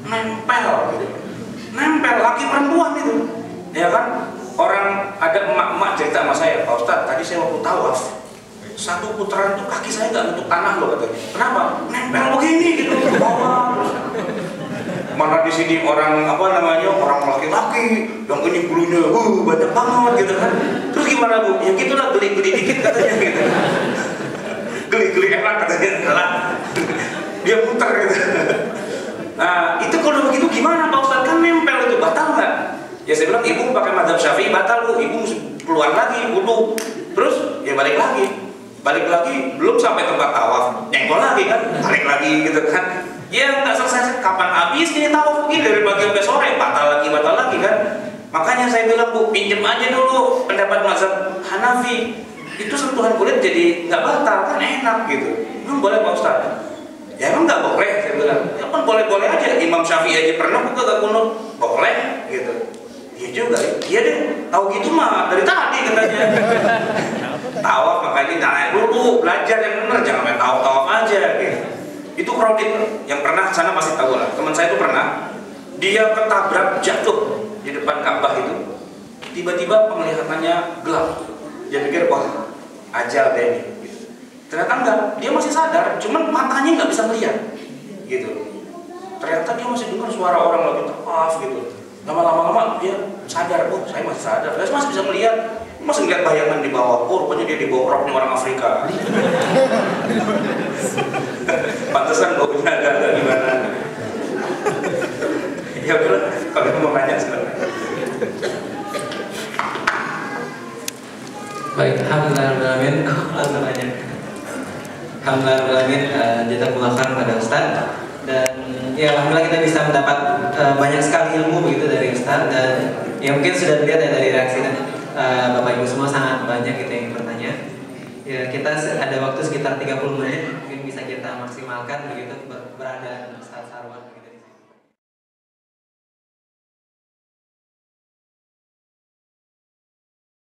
nempel gitu. Nempel laki perempuan itu. Ya kan? Orang ada emak-emak cerita sama saya, Pak Ustadz, tadi saya waktu tawaf, satu putaran itu kaki saya nggak nutup tanah loh katanya. Kenapa? Nempel begini gitu ke bawah. Mana di sini orang orang laki-laki yang ini bulunya banyak banget gitu kan. Terus gimana Bu? Ya gitulah, geli-geli dikit katanya gitu. Geli-geli enak katanya. Alah. Dia muter gitu. Nah, itu kalau begitu gimana Pak Ustadz? Kan nempel itu, batal nggak? Ya saya bilang, ibu pakai mazhab Syafi'i batal Bu. Ibu keluar lagi wudu. Terus ya balik lagi belum sampai tempat tawaf, nyenggol lagi kan, balik lagi gitu kan. Ya nggak selesai, kapan habis ini tawaf begini dari pagi sampai sore, batal lagi kan. Makanya saya bilang Bu, pinjem aja dulu pendapat mazhab Hanafi, itu sentuhan kulit jadi nggak batal kan, enak gitu. Emang boleh Pak Ustadz? Ya emang nggak boleh, saya bilang. Ya kan boleh-boleh aja, Imam Syafi'i aja pernah buka gak kunut, boleh gitu. Iya juga, iya deh, tahu gitu mah dari tadi katanya. Tawaf makanya naik dulu, belajar yang benar, jangan main tawaf aja gitu. Itu crowded, yang pernah sana pasti tahu lah. Teman saya itu pernah, dia ketabrak jatuh di depan Ka'bah itu. Tiba-tiba penglihatannya gelap. Dia pikir wah ajal deh ini. Gitu. Ternyata enggak, dia masih sadar, cuman matanya nggak bisa melihat. Gitu. Ternyata dia masih dengar suara orang lagi tawaf gitu. Lama-lama dia sadar, oh saya masih sadar, saya masih bisa melihat. Masih ngeliat bayangan di bawah, oh rupanya dia di bawah roknya orang Afrika. Pantesan baunya agak gimana. Ya udah, kalau mau nanya sekarang. Baik, alhamdulillahirrahmanirrahim. Langsung aja. Alhamdulillahirrahmanirrahim. Jazakumullah khairan pada Ustaz. Dan ya alhamdulillah kita bisa mendapat banyak sekali ilmu begitu dari Ustaz. Dan ya mungkin sudah dilihat ya dari reaksi Bapak Ibu semua sangat banyak kita yang bertanya. Ya kita ada waktu sekitar 30 menit, mungkin bisa kita maksimalkan begitu berada